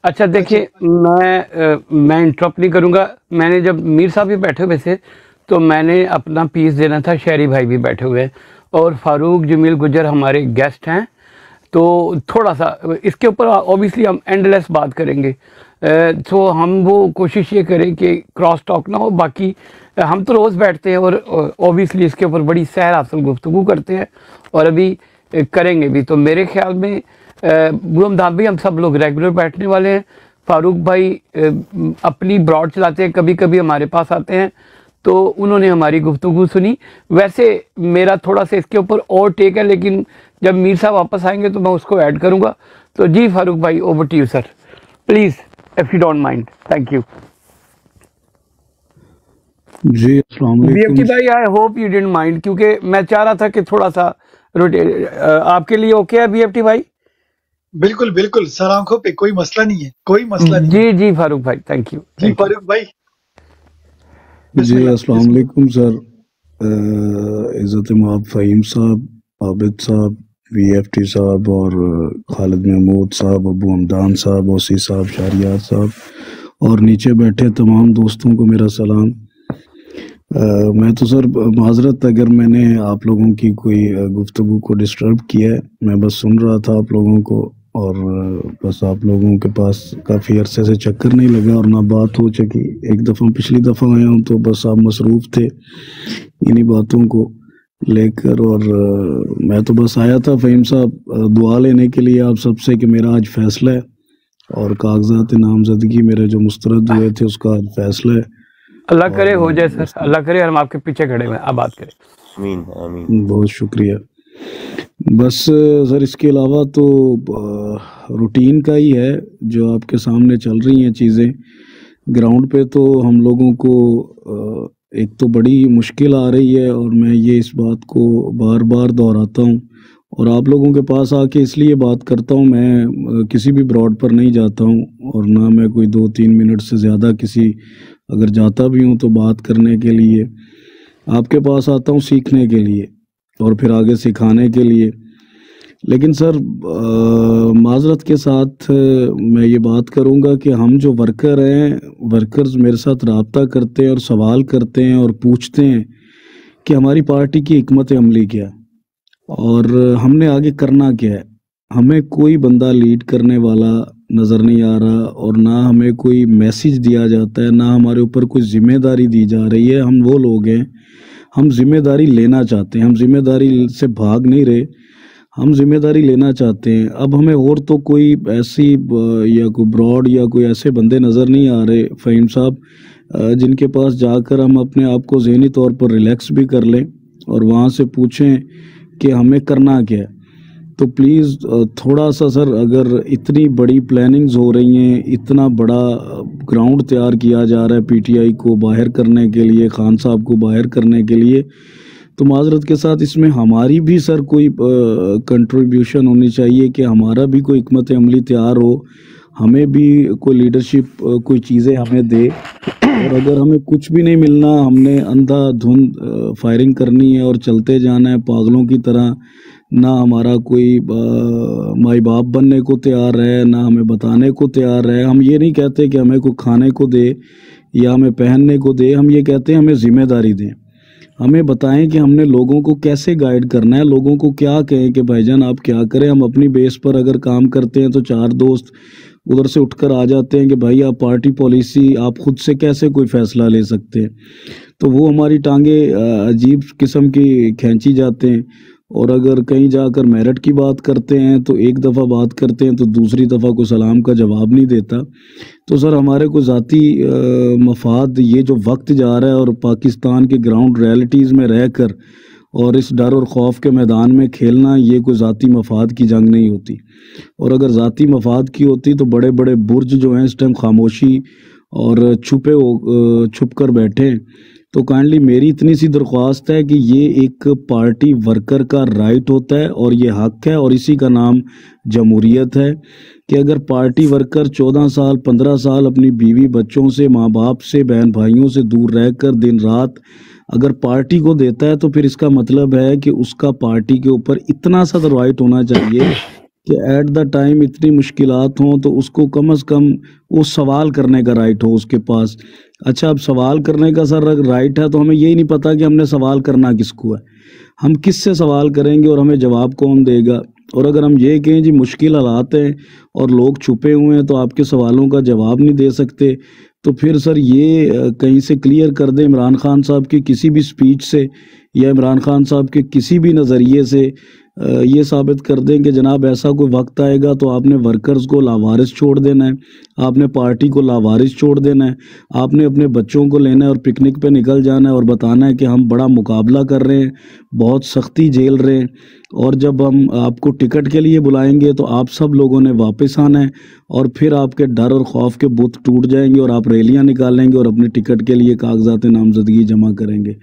अच्छा देखिए, मैं इंटरप्ट नहीं करूंगा। मैंने जब मीर साहब भी बैठे हुए थे तो मैंने अपना पीस देना था, शहरी भाई भी बैठे हुए हैं और फारूक जमील गुजर हमारे गेस्ट हैं, तो थोड़ा सा इसके ऊपर ऑब्वियसली हम एंडलेस बात करेंगे। तो हम वो कोशिश ये करें कि क्रॉस टॉक ना हो। बाकी हम तो रोज़ बैठते हैं और ऑब्वियसली इसके ऊपर बड़ी सैर हासिल गुफ्तगू करते हैं और अभी करेंगे भी। तो मेरे ख्याल में बुलंदान भी हम सब लोग रेगुलर बैठने वाले हैं। फारूक भाई अपनी ब्रॉड चलाते हैं, कभी कभी हमारे पास आते हैं, तो उन्होंने हमारी गुफ्तगू सुनी। वैसे मेरा थोड़ा सा इसके ऊपर और टेक है, लेकिन जब मीर साहब वापस आएंगे तो मैं उसको ऐड करूंगा। तो जी फारूक भाई, over to you sir, please if you don't mind. Thank you जी। अस्सलाम बीएफटी वालेकुम। भाई, I hope you didn't mind, क्योंकि मैं चाह रहा था कि थोड़ा सा आपके लिए ओके है बीएफटी भाई? बिल्कुल बिल्कुल सर, आंखों पे कोई मसला नहीं है, कोई मसला नहीं है। जी जी फारूक भाई, थैंक यू। जी फारूक भाई जी बिस्मिल्लाह। अस्सलाम वालेकुम सर। इज़्ज़त माब फ़हीम साहब, आबिद साहब, वीएफटी साहब और खालिद महमूद साहब, अबू हमदान साहब, ओसी साहब, शहरियार साहब और नीचे बैठे तमाम दोस्तों को मेरा सलाम। मैं तो सर माजरत अगर मैंने आप लोगों की कोई गुफ्तगू को डिस्टर्ब किया है। मैं बस सुन रहा था आप लोगों को और बस आप लोगों के पास काफ़ी अरसे से चक्कर नहीं लगा और ना बात हो सकी। एक दफ़ा पिछली दफ़ा आया हूँ तो बस आप मसरूफ़ थे इन्हीं बातों को लेकर और मैं तो बस आया था फ़हीम साहब दुआ लेने के लिए आप सबसे कि मेरा आज फ़ैसला है और कागजात नामजदगी मेरे जो मुस्तरद हुए थे उसका आज फ़ैसला है। अल्लाह करे हो जाए सर, अल्लाह करे, हम आपके पीछे खड़े हुए हैं, आप बात करें। आमीन आमीन। बहुत शुक्रिया। बस सर इसके अलावा तो रूटीन का ही है जो आपके सामने चल रही हैं चीज़ें। ग्राउंड पे तो हम लोगों को एक तो बड़ी मुश्किल आ रही है और मैं ये इस बात को बार बार दोहराता हूँ और आप लोगों के पास आके इसलिए बात करता हूँ। मैं किसी भी ब्रॉड पर नहीं जाता हूँ और ना मैं कोई 2-3 मिनट से ज़्यादा किसी अगर जाता भी हूँ तो बात करने के लिए आपके पास आता हूँ, सीखने के लिए और फिर आगे सिखाने के लिए। लेकिन सर माजरत के साथ मैं ये बात करूंगा कि हम जो वर्कर हैं, वर्कर्स मेरे साथ रब्ता करते हैं और सवाल करते हैं और पूछते हैं कि हमारी पार्टी की हिकमत अमली क्या है और हमने आगे करना क्या है। हमें कोई बंदा लीड करने वाला नज़र नहीं आ रहा और ना हमें कोई मैसेज दिया जाता है, ना हमारे ऊपर कोई जिम्मेदारी दी जा रही है। हम वो लोग हैं, हम जिम्मेदारी लेना चाहते हैं, हम जिम्मेदारी से भाग नहीं रहे, हम जिम्मेदारी लेना चाहते हैं। अब हमें और तो कोई ऐसी या कोई ब्रॉड या कोई ऐसे बंदे नज़र नहीं आ रहे फ़हीम साहब, जिनके पास जाकर हम अपने आप को ज़हनी तौर पर रिलैक्स भी कर लें और वहाँ से पूछें कि हमें करना क्या है। तो प्लीज़ थोड़ा सा सर, अगर इतनी बड़ी प्लानिंग्स हो रही हैं, इतना बड़ा ग्राउंड तैयार किया जा रहा है पीटीआई को बाहर करने के लिए, खान साहब को बाहर करने के लिए, तो माजरत के साथ इसमें हमारी भी सर कोई कंट्रीब्यूशन होनी चाहिए कि हमारा भी कोई हिकमत अमली तैयार हो, हमें भी कोई लीडरशिप कोई चीज़ें हमें दे। और अगर हमें कुछ भी नहीं मिलना, हमने अंधाधुंध फायरिंग करनी है और चलते जाना है पागलों की तरह, ना हमारा कोई माई बाप बनने को तैयार है, ना हमें बताने को तैयार है। हम ये नहीं कहते कि हमें कोई खाने को दे या हमें पहनने को दे, हम ये कहते हैं हमें जिम्मेदारी दें। हमें बताएं कि हमने लोगों को कैसे गाइड करना है, लोगों को क्या कहें कि भाईजान आप क्या करें। हम अपनी बेस पर अगर काम करते हैं तो चार दोस्त उधर से उठकर आ जाते हैं कि भाई आप पार्टी पॉलिसी आप खुद से कैसे कोई फैसला ले सकते हैं, तो वो हमारी टांगे अजीब किस्म की खींची जाते हैं। और अगर कहीं जाकर मेरिट की बात करते हैं तो एक दफ़ा बात करते हैं तो दूसरी दफ़ा को सलाम का जवाब नहीं देता। तो सर हमारे को ज़ाती मफाद, ये जो वक्त जा रहा है और पाकिस्तान के ग्राउंड रियलिटीज़ में रहकर और इस डर और खौफ के मैदान में खेलना, ये कोई ज़ाती मफाद की जंग नहीं होती। और अगर ज़ाती मफाद की होती तो बड़े बड़े बुर्ज जो हैं इस टाइम खामोशी और छुप कर बैठे। तो काइंडली मेरी इतनी सी दरख्वास्त है कि ये एक पार्टी वर्कर का राइट होता है और ये हक है और इसी का नाम जमहूरियत है कि अगर पार्टी वर्कर 14 साल 15 साल अपनी बीवी बच्चों से, माँ बाप से, बहन भाइयों से दूर रहकर दिन रात अगर पार्टी को देता है तो फिर इसका मतलब है कि उसका पार्टी के ऊपर इतना सा तो राइट होना चाहिए कि एट द टाइम इतनी मुश्किलात हों तो उसको कम से कम वो सवाल करने का राइट हो उसके पास। अच्छा, अब सवाल करने का सर राइट है तो हमें यही नहीं पता कि हमने सवाल करना किसको है, हम किससे सवाल करेंगे और हमें जवाब कौन देगा। और अगर हम ये कहें जी मुश्किल हालात हैं और लोग छुपे हुए हैं तो आपके सवालों का जवाब नहीं दे सकते, तो फिर सर ये कहीं से क्लियर कर दें इमरान खान साहब की किसी भी स्पीच से या इमरान खान साहब के किसी भी नज़रिए से ये साबित कर दें कि जनाब ऐसा कोई वक्त आएगा तो आपने वर्कर्स को लावारिस छोड़ देना है, आपने पार्टी को लावारिस छोड़ देना है, आपने अपने बच्चों को लेना है और पिकनिक पे निकल जाना है और बताना है कि हम बड़ा मुकाबला कर रहे हैं, बहुत सख्ती झेल रहे हैं, और जब हम आपको टिकट के लिए बुलाएंगे तो आप सब लोगों ने वापस आना है और फिर आपके डर और खौफ के बुत टूट जाएंगे और आप रैलियां निकालेंगे और अपने टिकट के लिए कागजात नामजदगी जमा करेंगे।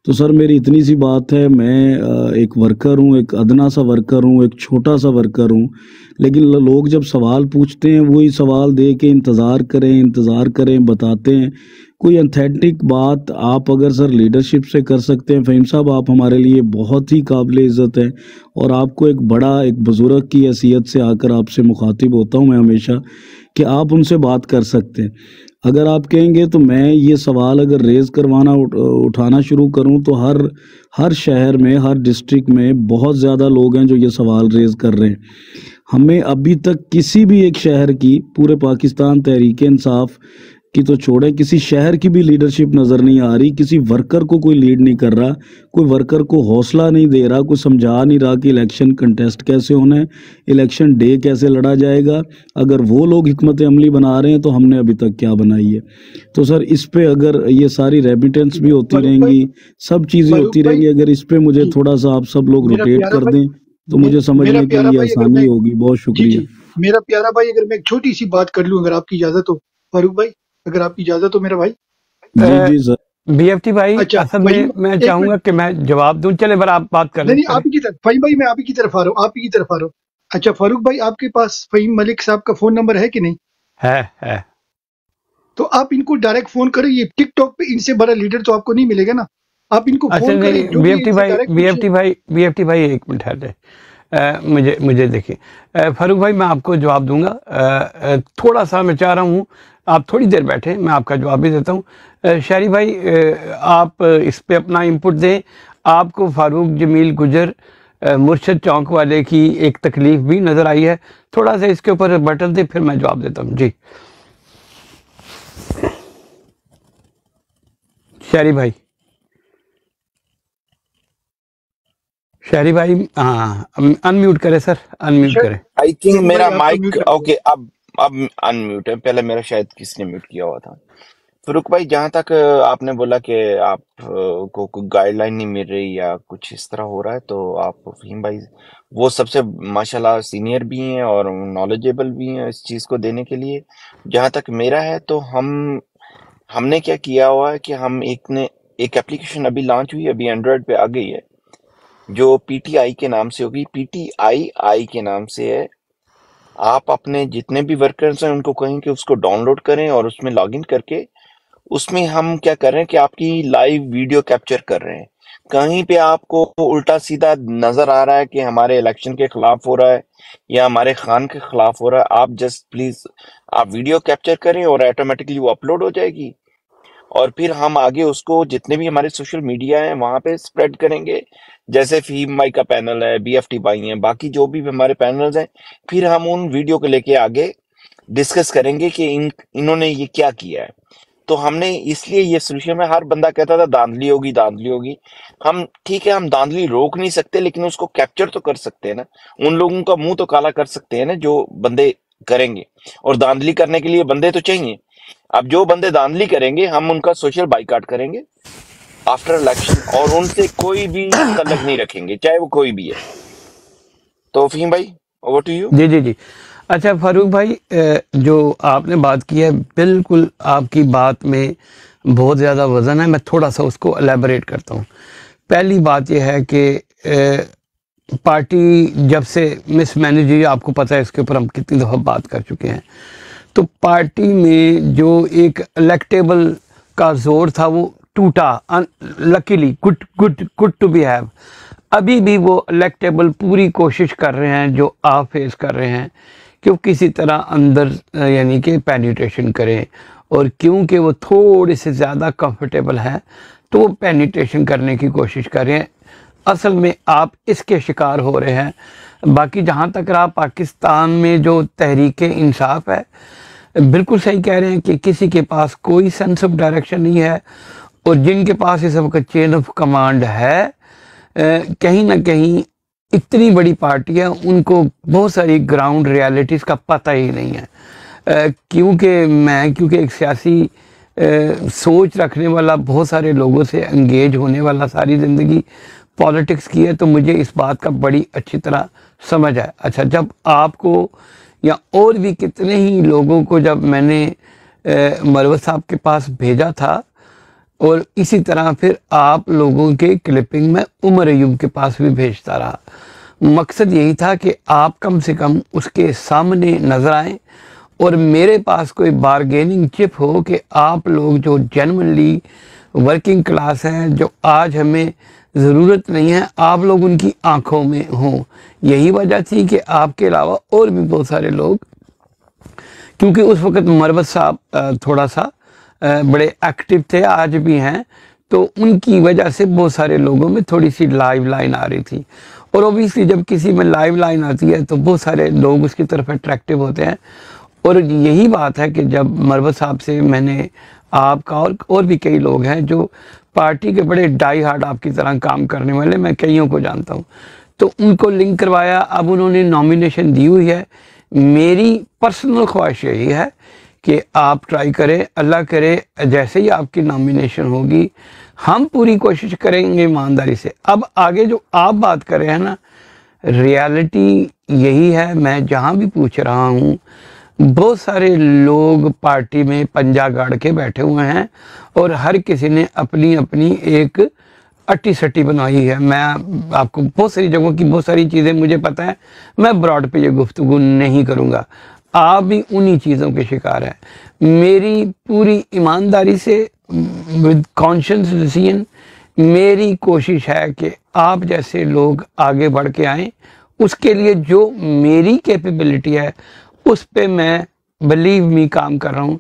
तो सर मेरी इतनी सी बात है, मैं एक वर्कर हूँ, एक अदना सा वर्कर हूँ, एक छोटा सा वर्कर हूँ, लेकिन लोग जब सवाल पूछते हैं वही सवाल दे के इंतज़ार करें, बताते हैं कोई ऑथेंटिक बात। आप अगर सर लीडरशिप से कर सकते हैं फ़हीम साहब, आप हमारे लिए बहुत ही काबिल इज़्ज़त हैं और आपको एक बड़ा एक बुज़ुर्ग की हैसियत से आकर आपसे मुखातिब होता हूँ मैं हमेशा कि आप उनसे बात कर सकते हैं। अगर आप कहेंगे तो मैं ये सवाल अगर रेज़ करवाना उठाना शुरू करूं तो हर शहर में, हर डिस्ट्रिक्ट में बहुत ज़्यादा लोग हैं जो ये सवाल रेज़ कर रहे हैं। हमें अभी तक किसी भी एक शहर की, पूरे पाकिस्तान तहरीक इंसाफ की तो छोड़े, किसी शहर की भी लीडरशिप नज़र नहीं आ रही, किसी वर्कर को कोई लीड नहीं कर रहा, कोई वर्कर को हौसला नहीं दे रहा, कोई समझा नहीं रहा कि इलेक्शन कंटेस्ट कैसे होना है, इलेक्शन डे कैसे लड़ा जाएगा। अगर वो लोग हिकमत अमली बना रहे हैं तो हमने अभी तक क्या बनाई है। तो सर इस पे अगर ये सारी रेमिटेंस भी होती रहेंगी, सब चीज़ें होती रहेंगी, अगर इस पे मुझे थोड़ा सा आप सब लोग रोटेट कर दें तो मुझे समझने के लिए आसानी होगी। बहुत शुक्रिया मेरा प्यारा भाई। अगर मैं एक छोटी सी बात कर लूँ अगर आपकी इजाज़त हो, फारूक भाई अगर आपकी इजाज़त हो मेरा भाई। जी सर। बीएफटी भाई, अच्छा, असल में मैं चाहूंगा कि मैं जवाब दूं। चले आप बात कर नहीं, आप ही की तरफ फ़हीम भाई, मैं आप ही की तरफ आ रहा हूँ, अच्छा फारूक भाई, आपके पास फ़हीम मलिक साहब का फोन नंबर है कि नहीं? है। तो आप इनको डायरेक्ट फोन करें, ये टिकटॉक पे इनसे बड़ा लीडर तो आपको नहीं मिलेगा ना, आप इनको फोन करें। बीएफटी भाई एक मिनट है। मुझे मुझे देखिए फारूक भाई, मैं आपको जवाब दूंगा। थोड़ा सा मैं चाह रहा हूँ आप थोड़ी देर बैठे, मैं आपका जवाब भी देता हूँ। शहरी भाई, आप इस पे अपना इनपुट दें। आपको फारूक जमील गुजर मुर्शद चौक वाले की एक तकलीफ भी नज़र आई है, थोड़ा सा इसके ऊपर बटन दे, फिर मैं जवाब देता हूँ। जी शहरी भाई, शहरी भाई, हाँ अनम्यूट करें सर, अनम्यूट करें। आई थिंक भाई मेरा आपको माइक म्यूट कर ओके, अब अनम्यूट है, पहले मेरा शायद किसने म्यूट किया हुआ था। फरूक भाई, जहां तक आपने बोला कि आप को कोई गाइडलाइन नहीं मिल रही या कुछ इस तरह हो रहा है, तो आप फहीम भाई वो सबसे माशाल्लाह सीनियर भी हैं और नॉलेजेबल भी हैं इस चीज को देने के लिए। जहां तक मेरा है तो हमने क्या किया हुआ है कि हम एक एप्लीकेशन अभी लॉन्च हुई, अभी एंड्रॉयड पे आ गई है, जो पीटीआई के नाम से होगी, पीटीआई के नाम से है। आप अपने जितने भी वर्कर्स हैं उनको कहें कि उसको डाउनलोड करें और उसमें लॉगिन करके उसमें हम क्या कर रहे हैं कि आपकी लाइव वीडियो कैप्चर कर रहे हैं। कहीं पे आपको उल्टा सीधा नजर आ रहा है कि हमारे इलेक्शन के खिलाफ हो रहा है या हमारे खान के खिलाफ हो रहा है, आप जस्ट प्लीज आप वीडियो कैप्चर करें और ऑटोमेटिकली वो अपलोड हो जाएगी। और फिर हम आगे उसको जितने भी हमारे सोशल मीडिया है वहां पे स्प्रेड करेंगे। जैसे फहीम भाई का पैनल है, बीएफटी भाई हैं, बाकी जो भी हमारे पैनल्स हैं, फिर हम उन वीडियो को लेके आगे डिस्कस करेंगे कि इन्होंने ये क्या किया है। तो हमने इसलिए ये सोल्यूशन में, हर बंदा कहता था धांधली होगी धांधली होगी। हम ठीक है, हम धांधली रोक नहीं सकते लेकिन उसको कैप्चर तो कर सकते हैं ना, उन लोगों का मुंह तो काला कर सकते हैं ना जो बंदे करेंगे। और धांधली करने के लिए बंदे तो चाहिए। अब जो बंदे धांधली करेंगे हम उनका सोशल बाइकाट करेंगे आफ्टर इलेक्शन और उनसे कोई भी तल्लक नहीं रखेंगे, चाहे वो कोई भी है। तो फहीम भाई, ओवर टू यू। जी जी जी। अच्छा फारूक भाई, जो आपने बात की है, बिल्कुल आपकी बात में बहुत ज़्यादा वज़न है। मैं थोड़ा सा उसको एलेबोरेट करता हूँ। पहली बात यह है कि पार्टी जब से मिसमैनेज हुई, आपको पता है इसके ऊपर हम कितनी दफ़ा बात कर चुके हैं, तो पार्टी में जो एक इलेक्टेबल का जोर था वो टूटा। Luckily good to be have, अभी भी वो इलेक्टेबल पूरी कोशिश कर रहे हैं, जो आप फेस कर रहे हैं, कि वो किसी तरह अंदर यानी कि पेनिट्रेशन करें। और क्योंकि वो थोड़े से ज़्यादा कंफर्टेबल हैं तो वो पेनिट्रेशन करने की कोशिश कर रहे हैं। असल में आप इसके शिकार हो रहे हैं। बाकी जहाँ तक रहा पाकिस्तान में जो तहरीक इंसाफ है, बिल्कुल सही कह रहे हैं कि किसी के पास कोई सेंस ऑफ डायरेक्शन नहीं है। और जिनके पास इस वक्त चेन ऑफ कमांड है, कहीं ना कहीं इतनी बड़ी पार्टियां, उनको बहुत सारी ग्राउंड रियलिटीज़ का पता ही नहीं है। क्योंकि एक सियासी सोच रखने वाला, बहुत सारे लोगों से एंगेज होने वाला, सारी ज़िंदगी पॉलिटिक्स की है, तो मुझे इस बात का बड़ी अच्छी तरह समझ है। अच्छा, जब आपको या और भी कितने ही लोगों को जब मैंने मरवत साहब के पास भेजा था, और इसी तरह फिर आप लोगों के क्लिपिंग में उमर अयूब के पास भी भेजता रहा, मकसद यही था कि आप कम से कम उसके सामने नजर आएं और मेरे पास कोई बारगेनिंग चिप हो कि आप लोग जो जेन्युइनली वर्किंग क्लास हैं, जो आज हमें ज़रूरत नहीं है, आप लोग उनकी आंखों में हों। यही वजह थी कि आपके अलावा और भी बहुत सारे लोग, क्योंकि उस वक़्त मरवत साहब थोड़ा सा बड़े एक्टिव थे, आज भी हैं, तो उनकी वजह से बहुत सारे लोगों में थोड़ी सी लाइव लाइन आ रही थी। और ओबियसली जब किसी में लाइव लाइन आती है तो बहुत सारे लोग उसकी तरफ अट्रैक्टिव होते हैं। और यही बात है कि जब मरवत साहब से मैंने, आपका और भी कई लोग हैं जो पार्टी के बड़े डाई हार्ड आपकी तरह काम करने वाले, मैं कईयों को जानता हूँ, तो उनको लिंक करवाया। अब उन्होंने नॉमिनेशन दी हुई है। मेरी पर्सनल ख्वाहिश यही है कि आप ट्राई करें, अल्लाह करे जैसे ही आपकी नॉमिनेशन होगी हम पूरी कोशिश करेंगे ईमानदारी से। अब आगे जो आप बात कर रहे हैं ना, रियलिटी यही है। मैं जहाँ भी पूछ रहा हूँ, बहुत सारे लोग पार्टी में पंजा गाड़ के बैठे हुए हैं और हर किसी ने अपनी अपनी एक अट्टी सट्टी बनाई है। मैं आपको बहुत सारी जगहों की बहुत सारी चीज़ें मुझे पता है, मैं ब्रॉड पे ये गुफ्तगू नहीं करूँगा। आप भी उन्हीं चीज़ों के शिकार हैं। मेरी पूरी ईमानदारी से, विद कॉन्शियस डिसीजन, मेरी कोशिश है कि आप जैसे लोग आगे बढ़ के आएँ उसके लिए जो मेरी कैपेबिलिटी है उस पे मैं बिलीव मी काम कर रहा हूँ।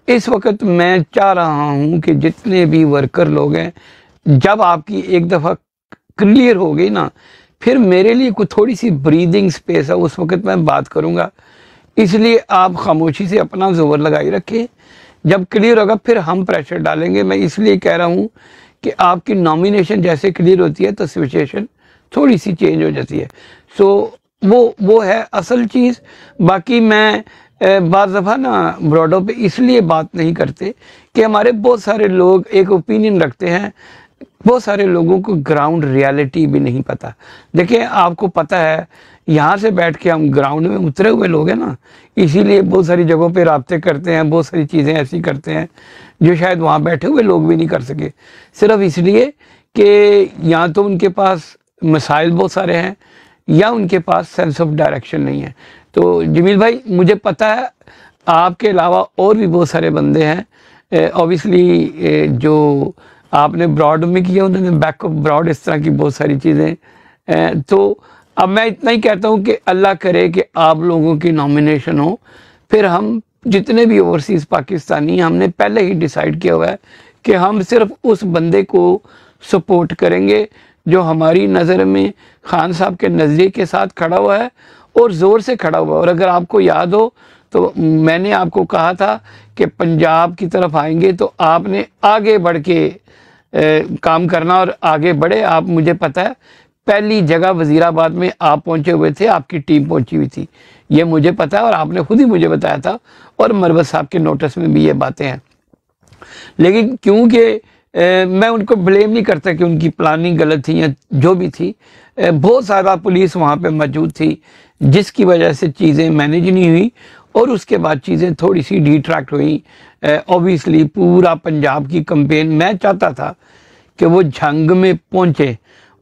इस वक्त मैं चाह रहा हूँ कि जितने भी वर्कर लोग हैं, जब आपकी एक दफ़ा क्लियर हो गई ना, फिर मेरे लिए कुछ थोड़ी सी ब्रीदिंग स्पेस है, उस वक्त मैं बात करूँगा। इसलिए आप खामोशी से अपना जोर लगाई रखें, जब क्लियर होगा फिर हम प्रेशर डालेंगे। मैं इसलिए कह रहा हूँ कि आपकी नॉमिनेशन जैसे क्लियर होती है तो सिचुएशन थोड़ी सी चेंज हो जाती है। सो वो है असल चीज़। बाकी मैं बाज़ दफ़ा ना ब्रॉडो पे इसलिए बात नहीं करते कि हमारे बहुत सारे लोग एक ओपिनियन रखते हैं, बहुत सारे लोगों को ग्राउंड रियलिटी भी नहीं पता। देखिए आपको पता है, यहाँ से बैठ के हम ग्राउंड में उतरे हुए लोग हैं ना, इसीलिए बहुत सारी जगहों पे राब्ते करते हैं, बहुत सारी चीज़ें ऐसी करते हैं जो शायद वहाँ बैठे हुए लोग भी नहीं कर सके, सिर्फ इसलिए कि या तो उनके पास मसाइल बहुत सारे हैं या उनके पास सेंस ऑफ डायरेक्शन नहीं है। तो जमील भाई, मुझे पता है आपके अलावा और भी बहुत सारे बंदे हैं, ऑब्वियसली जो आपने ब्रॉड में किया, उन्होंने बैक ऑफ ब्रॉड, इस तरह की बहुत सारी चीज़ें। तो अब मैं इतना ही कहता हूँ कि अल्लाह करे कि आप लोगों की नॉमिनेशन हो, फिर हम जितने भी ओवरसीज़ पाकिस्तानी, हमने पहले ही डिसाइड किया हुआ है कि हम सिर्फ उस बंदे को सपोर्ट करेंगे जो हमारी नज़र में खान साहब के नज़रिए के साथ खड़ा हुआ है और ज़ोर से खड़ा हुआ है। और अगर आपको याद हो तो मैंने आपको कहा था कि पंजाब की तरफ आएंगे तो आपने आगे बढ़ के काम करना, और आगे बढ़े आप। मुझे पता है पहली जगह वज़ीराबाद में आप पहुंचे हुए थे, आपकी टीम पहुंची हुई थी, ये मुझे पता है और आपने खुद ही मुझे बताया था, और मरवत साहब के नोटिस में भी ये बातें हैं। लेकिन क्योंकि मैं उनको ब्लेम नहीं करता कि उनकी प्लानिंग गलत थी या जो भी थी, बहुत ज़्यादा पुलिस वहाँ पे मौजूद थी जिसकी वजह से चीज़ें मैनेज नहीं हुई और उसके बाद चीज़ें थोड़ी सी डिट्रैक्ट हुई। ऑब्वियसली पूरा पंजाब की कैंपेन, मैं चाहता था कि वो झंग में पहुँचे,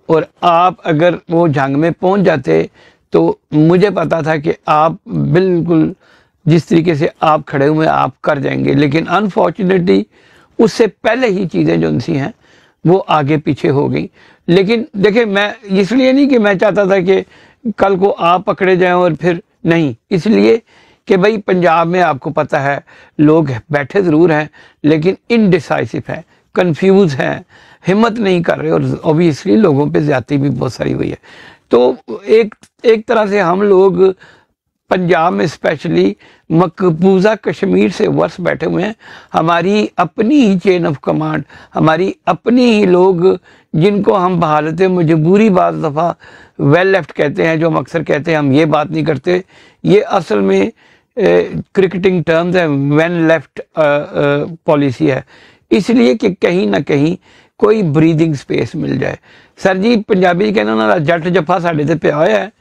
और आप अगर वो झंग में पहुँच जाते तो मुझे पता था कि आप बिल्कुल जिस तरीके से आप खड़े हुए आप कर जाएंगे। लेकिन अनफॉर्चुनेटली उससे पहले ही चीज़ें जो सी हैं वो आगे पीछे हो गई। लेकिन देखिए, मैं इसलिए नहीं कि मैं चाहता था कि कल को आप पकड़े जाएं और फिर नहीं, इसलिए कि भाई पंजाब में आपको पता है लोग बैठे ज़रूर हैं लेकिन इनडिसाइसिव हैं, कंफ्यूज हैं, हिम्मत नहीं कर रहे, और ऑब्वियसली लोगों पे ज़्यादती भी बहुत सारी हुई है। तो एक तरह से हम लोग पंजाब में स्पेशली मकबूजा कश्मीर से वर्ष बैठे हुए हैं। हमारी अपनी ही चेन ऑफ कमांड, हमारी अपनी ही लोग जिनको हम बहालत मजबूरी बाज़ दफ़ा वेल लेफ्ट कहते हैं, जो हम अक्सर कहते हैं हम ये बात नहीं करते, ये असल में क्रिकेटिंग टर्म्स है, वेन लेफ्ट पॉलिसी है, इसलिए कि कहीं ना कहीं कोई ब्रीदिंग स्पेस मिल जाए। सर जी पंजाबी कहना ना जट जफा साढ़े ते पिया होया है,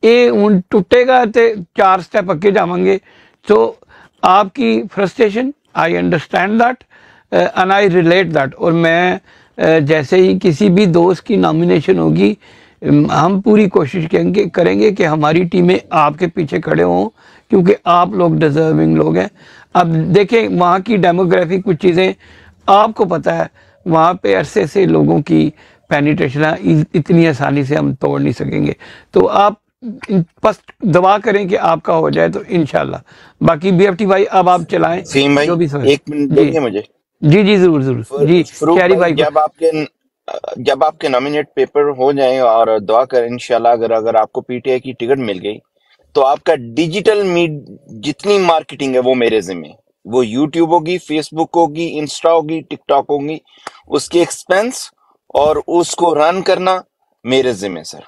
ये हूँ टुटेगा तो 4 स्टेप अगे जावांगे। तो आपकी frustration I understand that and I relate that. और मैं जैसे ही किसी भी दोस्त की नॉमिनेशन होगी, हम पूरी कोशिश करेंगे कि हमारी टीमें आपके पीछे खड़े हों, क्योंकि आप लोग डिजर्विंग लोग हैं। अब देखें वहाँ की डेमोग्राफी, कुछ चीज़ें आपको पता है, वहाँ पे अरसे से लोगों की पेनिट्रेशन इतनी आसानी से हम तोड़ नहीं सकेंगे। तो आप बस दुआ करें कि आपका हो जाए तो इंशाल्लाह। बाकी बीएफटी भाई अब आप चलाएं। फहीम भाई, जो भी 1 मिनट देंगे मुझे? जी जी जरूर जरूर जी। फरूक शहरी भाई, भाई जब आपके नॉमिनेट पेपर हो जाए, और दुआ करें इंशाल्लाह अगर आपको पीटीआई की टिकट मिल गई तो आपका डिजिटल जितनी मार्केटिंग है वो मेरे जिम्मे, वो यूट्यूब होगी, फेसबुक होगी, इंस्टा होगी, टिकटॉक होगी, उसकी एक्सपेंस और उसको रन करना मेरे जिम्मे सर।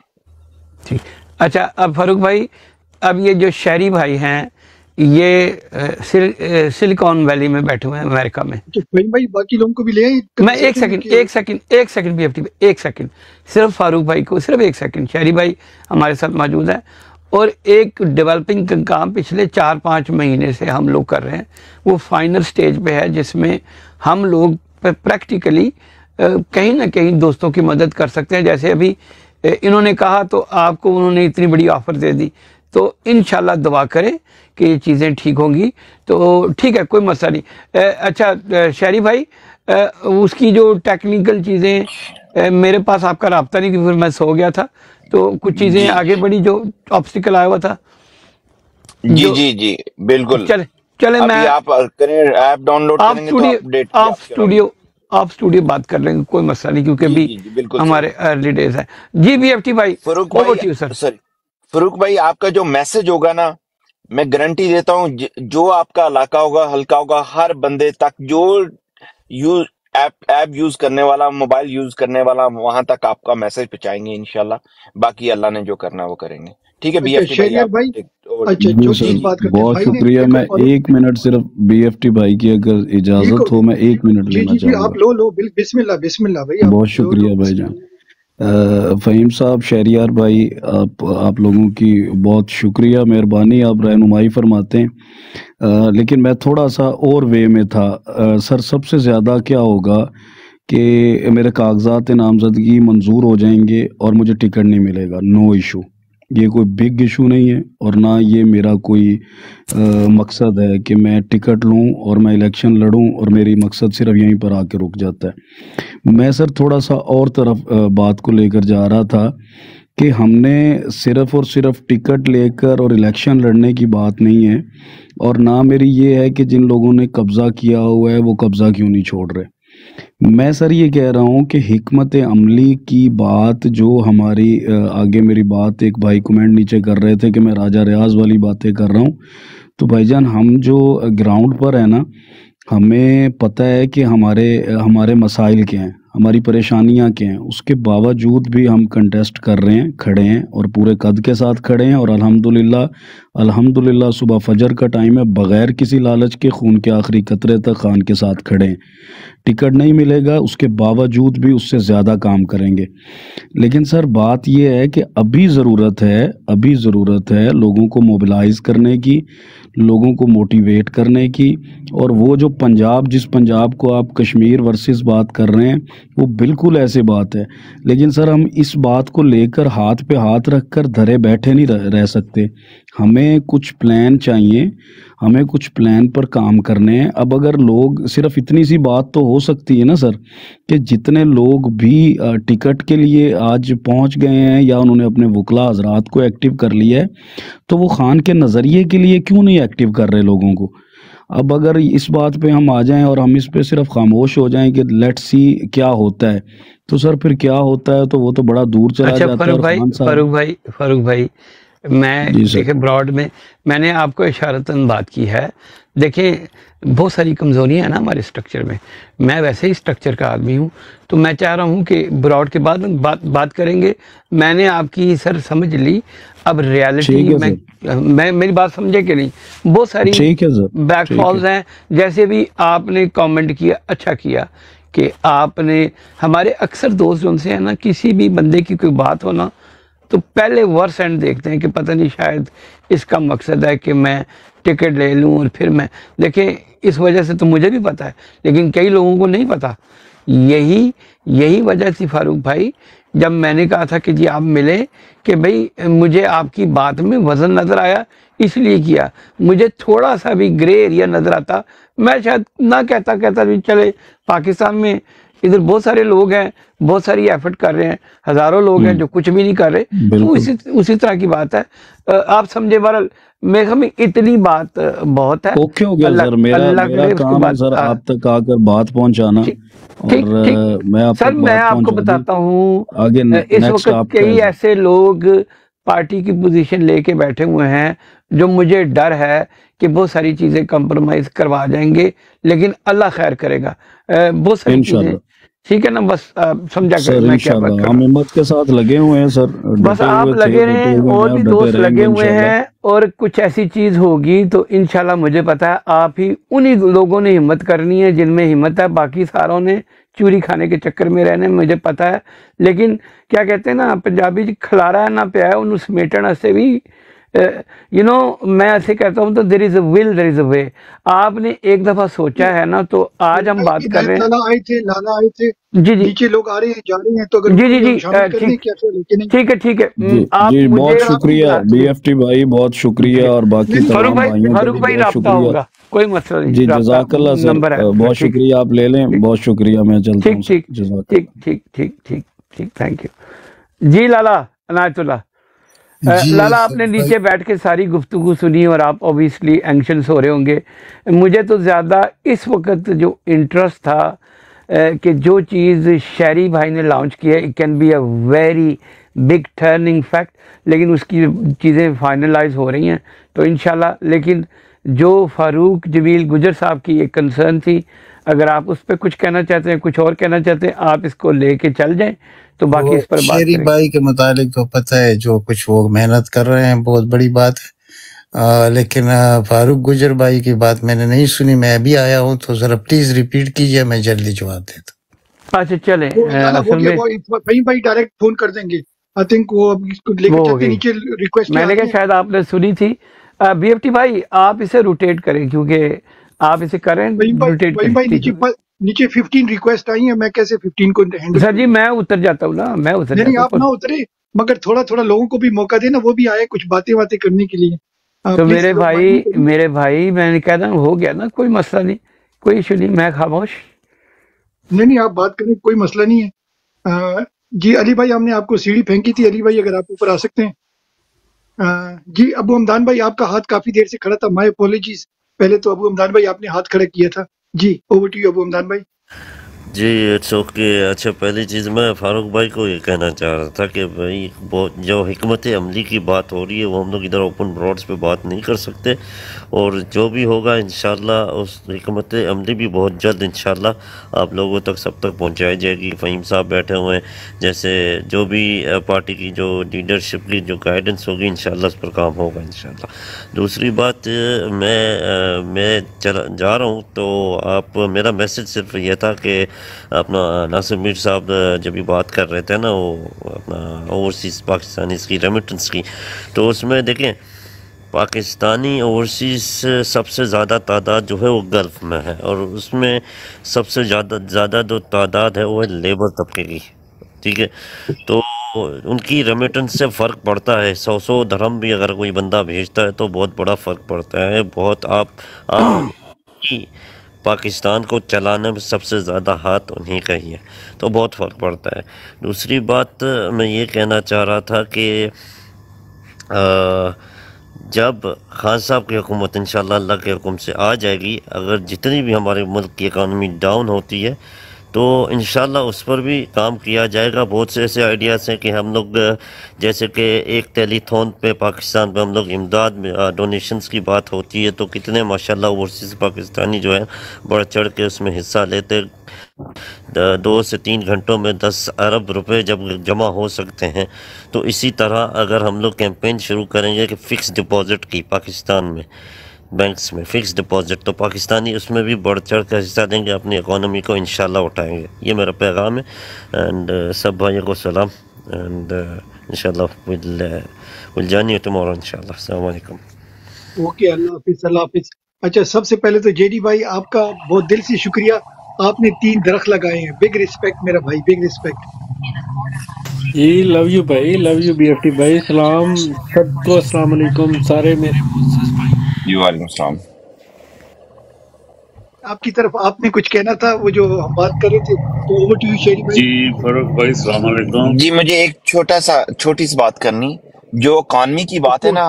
ठीक, अच्छा अब फारूक भाई, अब ये जो शहरी भाई हैं ये सिलिकॉन वैली में बैठे हुए हैं अमेरिका में। तो भाई बाकी लोगों को भी ले आए। मैं एक सेकंड बीएफटी पे, एक सेकंड सिर्फ फारूक भाई को, सिर्फ एक सेकंड। शहरी भाई हमारे साथ मौजूद है और एक डेवलपिंग का काम पिछले 4-5 महीने से हम लोग कर रहे हैं, वो फाइनल स्टेज पे है, जिसमें हम लोग प्रैक्टिकली कहीं ना कहीं दोस्तों की मदद कर सकते हैं। जैसे अभी इन्होंने कहा तो आपको उन्होंने इतनी बड़ी ऑफर दे दी, तो इंशाल्लाह दुआ करें कि ये चीज़ें ठीक होंगी। तो ठीक है, कोई मसला नहीं। अच्छा शहरी भाई, उसकी जो टेक्निकल चीज़ें मेरे पास आपका राब्ता नहीं, क्योंकि फिर मैं सो गया था, तो कुछ चीजें जी आगे बढ़ी, जो ऑब्स्टिकल आया हुआ था जी जो जी जी बिल्कुल। चले चले अभी मैं आप करें, ऐप डाउनलोड आप करेंगे तो स्टूडियो अपडेट भी आप आपके होंगे। स्टूडियो आप स्टूडियो बात कर लेंगे, कोई मसला नहीं, क्योंकि जी अभी जी जी बिल्कुल सही। हमारे अर्ली डेज है। जी बीएफटी भाई, फरूक ओवर भाई, to you sir. Sorry, Farooq भाई, आपका जो मैसेज होगा ना, मैं गारंटी देता हूँ जो आपका इलाका होगा, हल्का होगा, हर बंदे तक, जो यूज ऐप यूज करने वाला, मोबाइल यूज करने वाला, वहां तक आपका मैसेज पहुंचाएंगे इंशाल्लाह। बाकी अल्लाह ने जो करना है वो करेंगे। ठीक है अच्छा बीएफटी भाई, शहरियार आप भाई, ओवर टू। अच्छा जी छोटी जी सर, सी जी बात करते हैं बहुत भाई ने, शुक्रिया। देखो मैं फारूक 1 मिनट सिर्फ बीएफटी भाई की अगर जी इजाज़त को, हो, मैं 1 मिनट जी लेना जी जी आप चाहूँगा। लो बिस्मिल्लाह बिस्मिल्लाह भाई, आप बहुत लो शुक्रिया भाईजान। फ़हीम साहब, शहरियार भाई, आप लोगों की बहुत शुक्रिया, मेहरबानी, आप रहनुमाई फरमाते हैं। लेकिन मैं थोड़ा सा और वे में था। सर, सबसे ज़्यादा क्या होगा कि मेरे कागजात नामज़दगी मंजूर हो जाएंगे और मुझे टिकट नहीं मिलेगा, नो इशू। ये कोई बिग इशू नहीं है, और ना ये मेरा कोई मकसद है कि मैं टिकट लूं और मैं इलेक्शन लड़ूं, और मेरी मकसद सिर्फ यहीं पर आके रुक जाता है। मैं सर थोड़ा सा और तरफ बात को लेकर जा रहा था कि हमने सिर्फ और सिर्फ टिकट लेकर और इलेक्शन लड़ने की बात नहीं है, और ना मेरी ये है कि जिन लोगों ने कब्ज़ा किया हुआ है वो कब्ज़ा क्यों नहीं छोड़ रहे। मैं सर ये कह रहा हूँ कि हिकमत अमली की बात जो हमारी आगे मेरी बात एक भाई कमेंट नीचे कर रहे थे कि मैं राजा रियाज वाली बातें कर रहा हूँ, तो भाईजान हम जो ग्राउंड पर है ना, हमें पता है कि हमारे हमारे मसाइल क्या हैं, हमारी परेशानियां क्या हैं, उसके बावजूद भी हम कंटेस्ट कर रहे हैं, खड़े हैं, और पूरे कद के साथ खड़े हैं, और अल्हम्दुलिल्लाह सुबह फजर का टाइम है, बगैर किसी लालच के खून के आखिरी कतरे तक खान के साथ खड़े हैं। टिकट नहीं मिलेगा, उसके बावजूद भी उससे ज़्यादा काम करेंगे। लेकिन सर बात यह है कि अभी ज़रूरत है लोगों को मोबिलाइज करने की, लोगों को मोटिवेट करने की। और वो जो पंजाब, जिस पंजाब को आप कश्मीर वर्सेस बात कर रहे हैं, वो बिल्कुल ऐसे बात है। लेकिन सर हम इस बात को लेकर हाथ पे हाथ रखकर धरे बैठे नहीं रह सकते। हमें कुछ प्लान चाहिए, हमें कुछ प्लान पर काम करने हैं। अब अगर लोग, सिर्फ इतनी सी बात तो हो सकती है ना सर, कि जितने लोग भी टिकट के लिए आज पहुंच गए हैं या उन्होंने अपने वकला हजरात को एक्टिव कर लिया है, तो वो खान के नज़रिए के लिए क्यों नहीं एक्टिव कर रहे लोगों को। अब अगर इस बात पे हम आ जाएं और हम इस पे सिर्फ खामोश हो जाएं कि लेट्स सी क्या होता है, तो सर फिर क्या होता है तो वो तो बड़ा दूर चला अच्छा जाता है। और खान साहब, फारूक भाई, मैं जी सर, देखिए ब्रॉड में मैंने आपको इशारतन बात की है। देखिए बहुत सारी कमज़ोरियाँ हैं ना हमारे स्ट्रक्चर में, मैं वैसे ही स्ट्रक्चर का आदमी हूँ, तो मैं चाह रहा हूँ कि ब्रॉड के बाद बात करेंगे। मैंने आपकी सर समझ ली, अब रियलिटी ठीक है सर, मैं मेरी बात समझे कि नहीं, बहुत सारी ठीक है सर, ठीक है। बैकफॉल्स हैं। जैसे भी आपने कमेंट किया, अच्छा किया कि आपने, हमारे अक्सर दोस्त जो उनसे है ना, किसी भी बंदे की कोई बात हो ना, तो पहले वर्स एंड देखते हैं कि पता नहीं शायद इसका मकसद है कि मैं टिकट ले लूं, और फिर मैं देखें, इस वजह से तो मुझे भी पता है, लेकिन कई लोगों को नहीं पता। यही वजह थी फारूक भाई, जब मैंने कहा था कि जी आप मिले, कि भाई मुझे आपकी बात में वजन नज़र आया, इसलिए किया। मुझे थोड़ा सा भी ग्रे एरिया नज़र आता, मैं शायद ना कहता भी चले, पाकिस्तान में इधर बहुत सारे लोग हैं, बहुत सारी एफर्ट कर रहे हैं, हज़ारों लोग हैं जो कुछ भी नहीं कर रहे, तो बिल्कुल उसी तरह की बात है। आप समझे। बहरहाल मेरे ख्याल में इतनी बात बहुत है। ओके हो गया सर, मेरा काम है सर आप तक आकर बात पहुंचाना, ठीक और मैं आप सर, तक मैं बात आपको पहुंचा दी। बताता हूँ, आगे इस नेक्स्ट वक्त आपका कई है सर। ऐसे लोग पार्टी की पोजीशन लेके बैठे हुए हैं, जो मुझे डर है कि बहुत सारी चीजें कंप्रोमाइज करवा जाएंगे, लेकिन अल्लाह खैर करेगा। बहुत सारी चीजें, इंशाल्लाह ठीक है ना, बस समझा कर सर, मैं क्या बात कर इंशाल्लाह रहा हम हूँ। हिम्मत के साथ लगे हुए हैं सर, बस डटे आप हुए थे, लगे डटे रहें, हुए और हैं, भी डटे दोस्त लगे रहेंगे हुए इंशाल्लाह। हैं, और कुछ ऐसी चीज होगी तो इंशाल्लाह मुझे पता है आप ही उन्हीं लोगों ने हिम्मत करनी है जिनमें हिम्मत है, बाकी सारों ने चूरी खाने के चक्कर में रहने, मुझे पता है। लेकिन क्या कहते हैं ना पंजाबी, खलारा ना पिया उन्होंने समेटन से भी यू नो मैं ऐसे कहता हूँ तो there is a will there is a way. आपने एक दफा सोचा है ना, तो आज हम बात कर रहे हैं। लाला आए थे, जी जी नीचे लोग आ रहे हैं जा रहे हैं, तो अगर जी उनको जी भी हम जी शामिल कर लें ठीक क्या फिर, लेकिन नहीं। ठीक है ठीक है। जी आप जी, मुझे बहुत अगर आपको शुक्रिया बुला जी बीएफटी भाई, बहुत शुक्रिया, जी और बाकी नहीं फारूक तमाम भाई, भाइयों का फारूक भी भाई बहुत राब्ता शुक्रिया। होगा, कोई मसला नहीं, जी राब्ता जजाकल्ला सर, नंबर है। बहुत ठीक शुक्रिया, आप ले लें, ठीक बहुत शुक्रिया, मैं चलता हूँ ठीक सर, ठीक ठीक जजाकल्ला। ठीक ठीक ठीक ठीक, थैंक यू जी लाला अनायतुल्ला। जी लाला सर आपने भाई। नीचे बैठ के सारी गुफ्तगू सुनी और आप ऑब्वियसली एंक्शंस हो रहे होंगे। मुझे तो ज़्यादा इस वक्त जो इंटरेस्ट था कि जो चीज़ शहरी भाई ने लॉन्च की है, it can be a very big turning fact, लेकिन उसकी चीज़ें फाइनलाइज हो रही हैं तो इंशाल्लाह। लेकिन जो फारूक जमील गुजर साहब की एक कंसर्न थी, अगर आप उस पर कुछ कहना चाहते हैं, कुछ और कहना चाहते हैं, आप इसको लेके चल जाएं तो बाकी वो इस पर बात शेरी करेंगे। भाई के मुतालिक तो पता है, जो कुछ वो मेहनत कर रहे हैं बहुत बड़ी बात है। लेकिन फारूक गुजर भाई की बात मैंने नहीं सुनी, मैं अभी आया हूँ, तो जरा प्लीज रिपीट कीजिए, मैं जल्दी जवाब देता अच्छा चलें, वो लाला हो असल गया, में वो वहीं भाई डायरेक्ट फोन कर देंगे। आई थिंक वो अब इसको लेकर वो हो चलते, गई। नीचे रिक्वेस्ट आ मैंने रही कहा है। शायद आपने सुनी थी। बीएफटी भाई आप इसे रोटेट करें, क्योंकि आप इसे करें, रोटेट वहीं करें। भाई ठीक है नीचे 15 रिक्वेस्ट आई है, मैं कैसे 15 को हैंडल सर जी, करूँ। मैं उतर जाता हूँ ना, मैं उतर नहीं जाता हूँ आप ना उतरे, मगर थोड़ा थोड़ा लोगों को भी मौका देना, वो भी आए कुछ बातें बातें करने के लिए। तो प्लीज लोग माइंड नहीं करिए। मेरे भाई मैंने कहा था हो गया ना, कोई मसला नहीं, कोई इशू नहीं, मैं खामोश। नहीं आप बात करें, कोई मसला नहीं है। जी अली भाई, हमने आपको सीढ़ी फेंकी थी, अली भाई अगर आप ऊपर आ सकते हैं। जी अबू हमदान भाई, आपका हाथ काफी देर से खड़ा था, माय अपोलॉजीज। पहले तो अबू हमदान भाई आपने हाथ खड़ा किया था। जी over to you Abu Hamdan भाई। जी इट्स ओके। अच्छा, पहली चीज़ मैं फारूक भाई को ये कहना चाह रहा था कि भाई बहुत जो हिकमत अमली की बात हो रही है वो हम लोग इधर ओपन ब्रॉड्स पे बात नहीं कर सकते, और जो भी होगा इंशाल्लाह उस हिकमत अमली भी बहुत जल्द इंशाल्लाह आप लोगों तक सब तक पहुंचाई जाएगी। फ़हीम साहब बैठे हुए हैं, जैसे जो भी पार्टी की जो लीडरशिप की जो गाइडेंस होगी इंशाल्लाह उस पर काम होगा इंशाल्लाह। दूसरी बात, मैं चला जा रहा हूँ, तो आप मेरा मैसेज सिर्फ ये था कि अपना नासिर मीर साहब जब भी बात कर रहे थे ना, वो अपना ओवरसीज़ पाकिस्तानी की रेमिटेंस की, तो उसमें देखें पाकिस्तानी ओवरसीज़ सबसे ज़्यादा तादाद जो है वो गल्फ़ में है, और उसमें सबसे ज़्यादा जो तादाद है वो है लेबर तबके की, ठीक है। तो उनकी रेमिटेंस से फ़र्क पड़ता है, 100 दरहम भी अगर कोई बंदा भेजता है तो बहुत बड़ा फ़र्क पड़ता है। बहुत आप ही पाकिस्तान को चलाने में सबसे ज़्यादा हाथ उन्हीं का ही है, तो बहुत फ़र्क पड़ता है। दूसरी बात मैं ये कहना चाह रहा था कि जब खान साहब की हुकूमत इंशाल्लाह अल्लाह के हुक्म से आ जाएगी, अगर जितनी भी हमारे मुल्क की इकानमी डाउन होती है तो इंशाल्लाह उस पर भी काम किया जाएगा। बहुत से ऐसे आइडियाज़ हैं कि हम लोग जैसे कि एक टेलीथॉन पे पाकिस्तान पे हम लोग इमदाद में डोनेशंस की बात होती है, तो कितने माशाल्लाह ओवरसीज़ पाकिस्तानी जो है बढ़ चढ़ के उसमें हिस्सा लेते। 2 से 3 घंटों में 10 अरब रुपए जब जमा हो सकते हैं, तो इसी तरह अगर हम लोग कैंपेन शुरू करेंगे कि फ़िक्स डिपॉज़िट की पाकिस्तान में बैंक्स में फ़िक्स डिपॉज़िट, तो पाकिस्तानी उसमें भी बढ़ चढ़ कर हिस्सा देंगे, अपनी इकोनॉमी को इंशाल्लाह उठाएंगे। ये मेरा पैगाम है। एंड सब भाइयों को सलाम, एंड इंशाल्लाह विल जॉइन यू टुमारो इंशाल्लाह। अस्सलाम वालेकुम। ओके, अल्लाह हाफिज, अल्लाह हाफिज। अच्छा, सबसे पहले तो जेडी भाई आपका बहुत दिल से शुक्रिया, आपने 3 दरख्त लगाए हैं। बिग रिस्पेक्ट मेरा भाई, बिग रिस्पेक्ट। जी लव यू भाई, लव यू बीएफटी भाई। सलाम सबको, अस्सलाम वालेकुम सारे मेरे मोअज़्ज़ज़ भाई। जी वालेकुम सलाम। आपकी तरफ आपने कुछ कहना था, वो जो हम बात कर रहे थे, तो ओवर टू यू शेरी भाई। जी फारूक भाई सलाम वालेकुम। जी मुझे एक छोटी सी बात करनी, जो इकॉनमी की ऑफ बात है कोर्स। ना,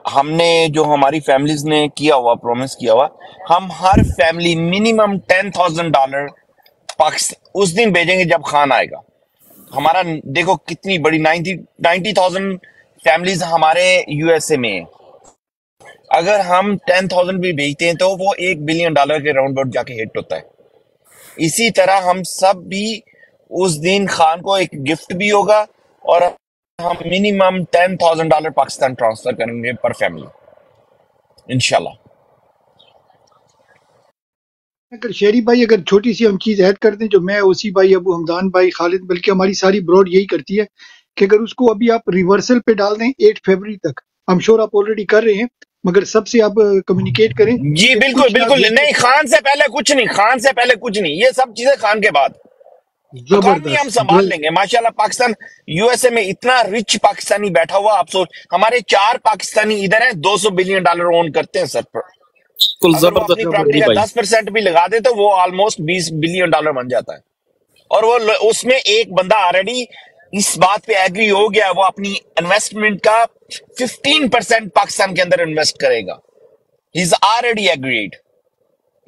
हमने जो हमारी फैमिलीज ने किया हुआ, प्रॉमिस किया हुआ, हम हर फैमिली मिनिमम $10,000 पाकिस्तान उस दिन भेजेंगे जब खान आएगा। हमारा देखो कितनी बड़ी 90,000 फैमिलीज हमारे यूएसए में है। अगर हम 10,000 भी भेजते हैं तो वो $1 बिलियन के राउंड अबाउट जाके हिट होता है। इसी तरह हम सब भी उस दिन खान को एक गिफ्ट भी होगा, और हम मिनिमम $10,000 पाकिस्तान ट्रांसफर करेंगे पर फैमिली इंशाल्लाह। अगर शेरी भाई, अगर छोटी सी हम चीज ऐड कर दें, जो मैं, ओसी भाई, अबू हमदान भाई, खालिद, बल्कि हमारी सारी ब्रॉड यही करती है कि अगर उसको अभी आप रिवर्सल पे डाल दें 8 फरवरी तक, आई एम श्योर आप ऑलरेडी कर रहे हैं, मगर सबसे आप कम्युनिकेट करें जी कि बिल्कुल कुछ ना बिल्कुल देर नहीं, खान से पहले कुछ नहीं, खान से पहले कुछ नहीं, ये सब चीजें खान के बाद। इकॉनमी हम जबरदस्त संभाल लेंगे माशाल्लाह। पाकिस्तान यूएसए में इतना रिच पाकिस्तानी बैठा हुआ, आप सोच, हमारे 4 पाकिस्तानी इधर हैं, $200 बिलियन ओन करते हैं सर। बिल्कुल अगर वो जबरदस्त अपनी प्रॉपर्टी अली का भाई। 10% भी लगा दे तो वो ऑलमोस्ट $20 बिलियन बन जाता है। और वो उसमें एक बंदा ऑलरेडी इस बात पे एग्री हो गया, वो अपनी इन्वेस्टमेंट का 15% पाकिस्तान के अंदर इन्वेस्ट करेगा। He is already agreed.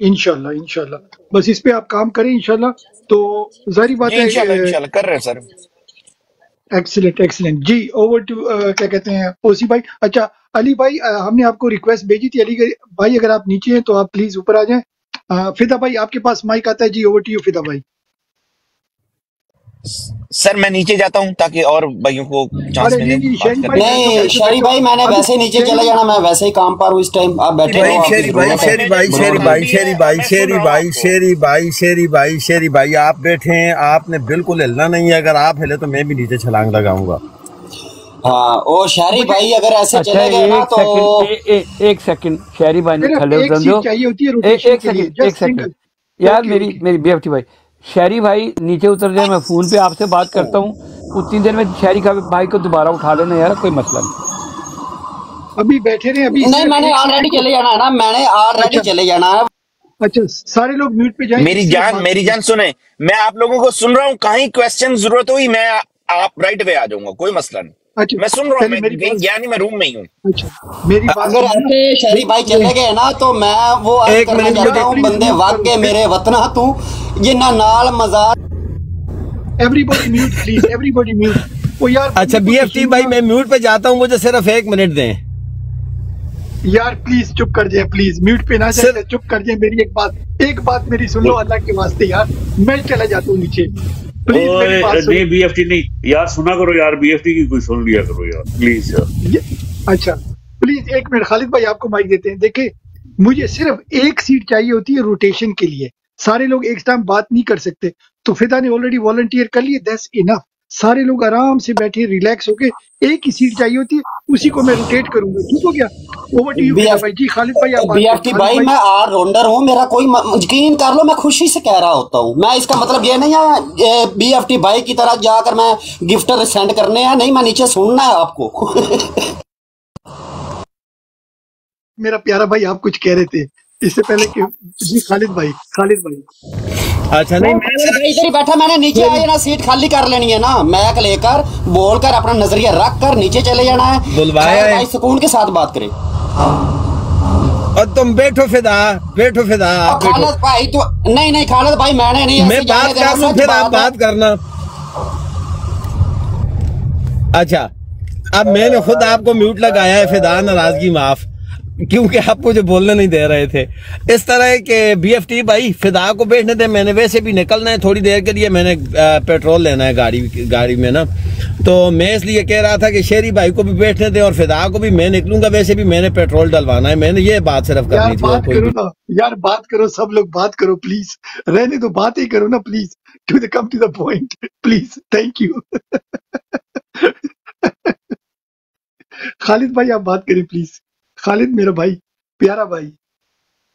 इंशाल्लाह इंशाल्लाह, बस इस पे आप काम करें इंशाल्लाह। तो जारी बात जी है, इंशाल्लाह कर रहे हैं सर। एक्सीलेंट एक्सीलेंट जी। ओवर टू क्या कहते हैं ओसी भाई। अच्छा अली भाई, हमने आपको रिक्वेस्ट भेजी थी, अली भाई अगर आप नीचे हैं तो आप प्लीज ऊपर आ जाएं। फिदा भाई आपके पास माइक आता है जी, ओवर टू यू फिदा भाई। सर मैं नीचे जाता हूं ताकि और भाइयों को चांस अरे मिले नहीं बात शहरी भाई करने बैठो नहीं बैठो शहरी बैठो। भाई, मैंने अभी वैसे ही नीचे शहरी चले जाना, मैं वैसे ही काम पर हूँ इस टाइम। आप बैठे रहो, आपकी शेरी भाई जरूरत है। शेरी भाई शेरी भाई शेरी भाई शेरी भाई शेरी भाई शेरी भाई शेरी भाई आप बैठे हैं, आपने बिल्कुल हिलना नहीं है। अगर आप हिले तो मैं भी नीचे छलांग लगाऊंगा। हाँ ओ शहरी भाई, अगर ऐसे अच्छा चले गए ना एक तो सेकंड, एक सेकंड शहरी भाई ने सिर्फ खले एक उतर सीट दो। चाहिए होती है एक रोटेशन के लिए, सेकंड, एक जस्ट सेकंड सिंगल। यार, ओके मेरी ओके मेरी बीएफटी भाई, शहरी भाई नीचे उतर जाए, मैं फोन पे आपसे बात करता हूँ, उतनी देर में शहरी भाई को दोबारा उठा लेना यार, कोई मसला नहीं। अभी बैठे रहे, अभी नहीं, सिर्फ मैंने एक ऑलरेडी सीट को। चले जाना है ना, मैंने ऑलरेडी अच्छा चले जाना है। अच्छा, सारे लोग म्यूट पे जाएं, मेरी सिर्फ जान बात मेरी करनी। जान सुने, मैं आप लोगों को सुन रहा हूँ, कहीं क्वेश्चन जरूरत हुई मैं आप राइट वे आ जाऊंगा, कोई मसला नहीं। अच्छा मैं सुन रहा हूँ, पहले मैं मेरी कहीं बात, गया नहीं, मैं रूम में ही हूँ। अच्छा मेरी बात अगर सुनिए ना। ऐसे शहरी भाई चले गए ना तो मैं वो अर्ज एक करना मिनट चाहता मुझे हूँ, प्लीज बंदे म्यूट वाग करो के मेरे वतना तू जिन्ना नाल मजार। Everybody mute please, everybody mute. ओ यार अच्छा बंदे को तो बीएफटी सुनो भाई ना। मैं म्यूट पे जाता हूँ, मुझे सिर्फ 1 मिनट दें। यार प्लीज चुप कर जाए, प्लीज म्यूट पे ना सर जाए, चुप कर जाए। मेरी एक बात मेरी सुन लो अल्लाह के वास्ते यार, मैं चला जाता हूँ नीचे, प्लीज मेरी बात ओए सुनो। नहीं बीएफटी नहीं यार, सुना करो यार, बीएफटी की कोई सुन लिया करो यार प्लीज यार। अच्छा प्लीज 1 मिनट, खालिद भाई आपको माइक देते हैं। देखिए मुझे सिर्फ एक सीट चाहिए होती है रोटेशन के लिए, सारे लोग एक टाइम बात नहीं कर सकते। तो फिदा ने ऑलरेडी वॉलंटियर कर लिए, दैट्स इनफ। सारे लोग आराम से बैठे रिलैक्स होके, एक ही सीट चाहिए होती है, उसी को मैं रोटेट करूंगा। ठीक हो गया? ओवर टू यू फिदा भाई। जी खालिद भाई आप बात करें। बीएफटी खालिद भाई भाई मैं आर राउंडर हूँ, मेरा कोई यकीन कर लो, मैं खुशी से कह रहा होता हूँ। मैं इसका मतलब ये नहीं है बीएफटी भाई की तरह जाकर मैं गिफ्टर सेंड करने हैं, नहीं, मैं नीचे सुनना है आपको। मेरा प्यारा भाई आप कुछ कह रहे थे इससे पहले कि जी खालिद भाई अच्छा नहीं भाई इधर ही बैठा, मैंने नीचे आ जाना, सीट खाली कर लेनी है ना, मैक लेकर बोलकर अपना नजरिया रख कर नीचे चले जाना है। बुलवाया है भाई सुकून के साथ बात करें। और तुम बैठो फिदा, बैठो फिदा, आप बैठो। खालिद भाई तो नहीं खालिद भाई मैंने नहीं मैं ऐसे जाने बात देना, कर लूं सच फिर आप बात है। बात करना। अच्छा अब मैंने खुद आपको म्यूट लगाया है, फिदा नाराजगी माफ, क्योंकि आप मुझे बोलने नहीं दे रहे थे। इस तरह के बीएफटी भाई फिदा को बैठने दे, मैंने वैसे भी निकलना है थोड़ी देर के लिए, मैंने पेट्रोल लेना है गाड़ी में ना, तो मैं इसलिए कह रहा था कि शेरी भाई को भी बैठने दे और फिदा को भी। मैं निकलूंगा, वैसे भी मैंने पेट्रोल डलवाना है, मैंने ये बात सिर्फ यार करनी थी। और बात कोई करो भी ना यार, बात करो, सब लोग बात करो प्लीज, रहने दो, बात ही करो ना please, come to the point please, thank you. Khalid भाई आप बात करें प्लीज, खालिद मेरा भाई, प्यारा भाई,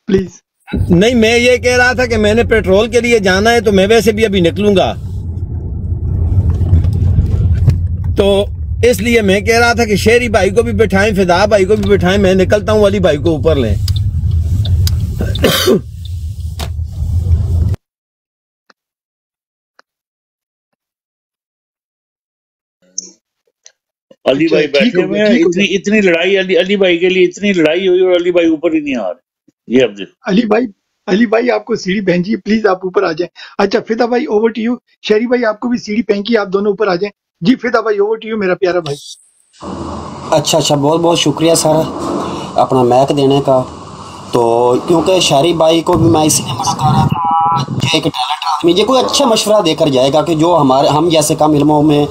प्लीज। नहीं, मैं ये कह रहा था कि मैंने पेट्रोल के लिए जाना है, तो मैं वैसे भी अभी निकलूंगा, तो इसलिए मैं कह रहा था कि शेरी भाई को भी बिठाएं, फिदा भाई को भी बिठाएं, मैं निकलता हूं, अली भाई को ऊपर लें। अली भाई ठीक बैठे हो हुए गया, हैं, ठीक हो इतनी इतनी लड़ाई अली भाई के लिए, इतनी लड़ाई हुई और अली भाई ऊपर ही नहीं आ रहे। ये अब गया। अली भाई आपको सीढ़ी भेजी, प्लीज आप ऊपर आ जाएं। अच्छा फिदा भाई ओवर टू यू। शेरी भाई आपको भी सीढ़ी फेंकी, आप दोनों ऊपर आ जाएं। जी फिदा भाई ओवर टू यू मेरा प्यारा भाई। अच्छा बहुत बहुत शुक्रिया सर अपना मैक देने का। तो क्योंकि शहरी भाई को भी मैं इसलिए मना कर रहा था, एक टैलेंट आदमी जो कोई अच्छा मशवरा देकर जाएगा कि जो हम जैसे कम इल्मों में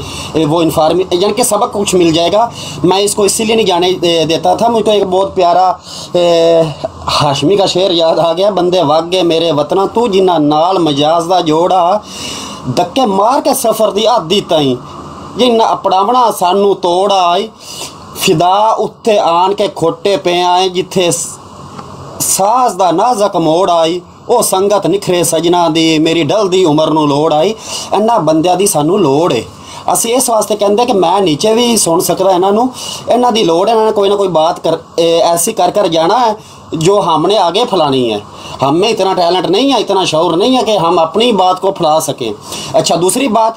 वो यानी कि सबक कुछ मिल जाएगा, मैं इसको इसीलिए नहीं जाने देता था। मुझको एक बहुत प्यारा हाशमी का शेर याद आ गया, बंदे वागे मेरे वतना तू जिन्ना नाल मजाज दा जोड़ा धक्के मार के सफर दी आदि ताई जिन्ना अपनावना सानू तोड़ आई फिदा उत्थे आन के खोटे पे आए जिथे साज दा नाजक मोड़ आई ओ संगत निखरे सजना दी मेरी डल दी उमर नू लोड़ आई इन्ना बंदियां दी सानू लोड़ है ਅਸੀਂ इस वास्ते कहते कि मैं नीचे भी सुन सकता इन्हों दी लोड़ है इन्होंने कोई ना कोई बात कर ऐसी कर जाना है जो हमने आगे फैलानी है हमें इतना टैलेंट नहीं है इतना शौर नहीं है कि हम अपनी बात को फैला सकें। अच्छा दूसरी बात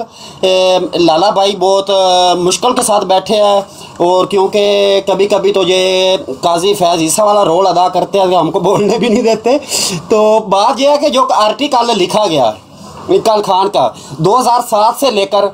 लाला भाई बहुत मुश्किल के साथ बैठे हैं और क्योंकि कभी कभी तो ये काजी फैज़ ईसा वाला रोल अदा करते हैं हमको बोलने भी नहीं देते। तो बात यह है कि जो आर्टिकल लिखा गया इकबाल खान का 2007 से लेकर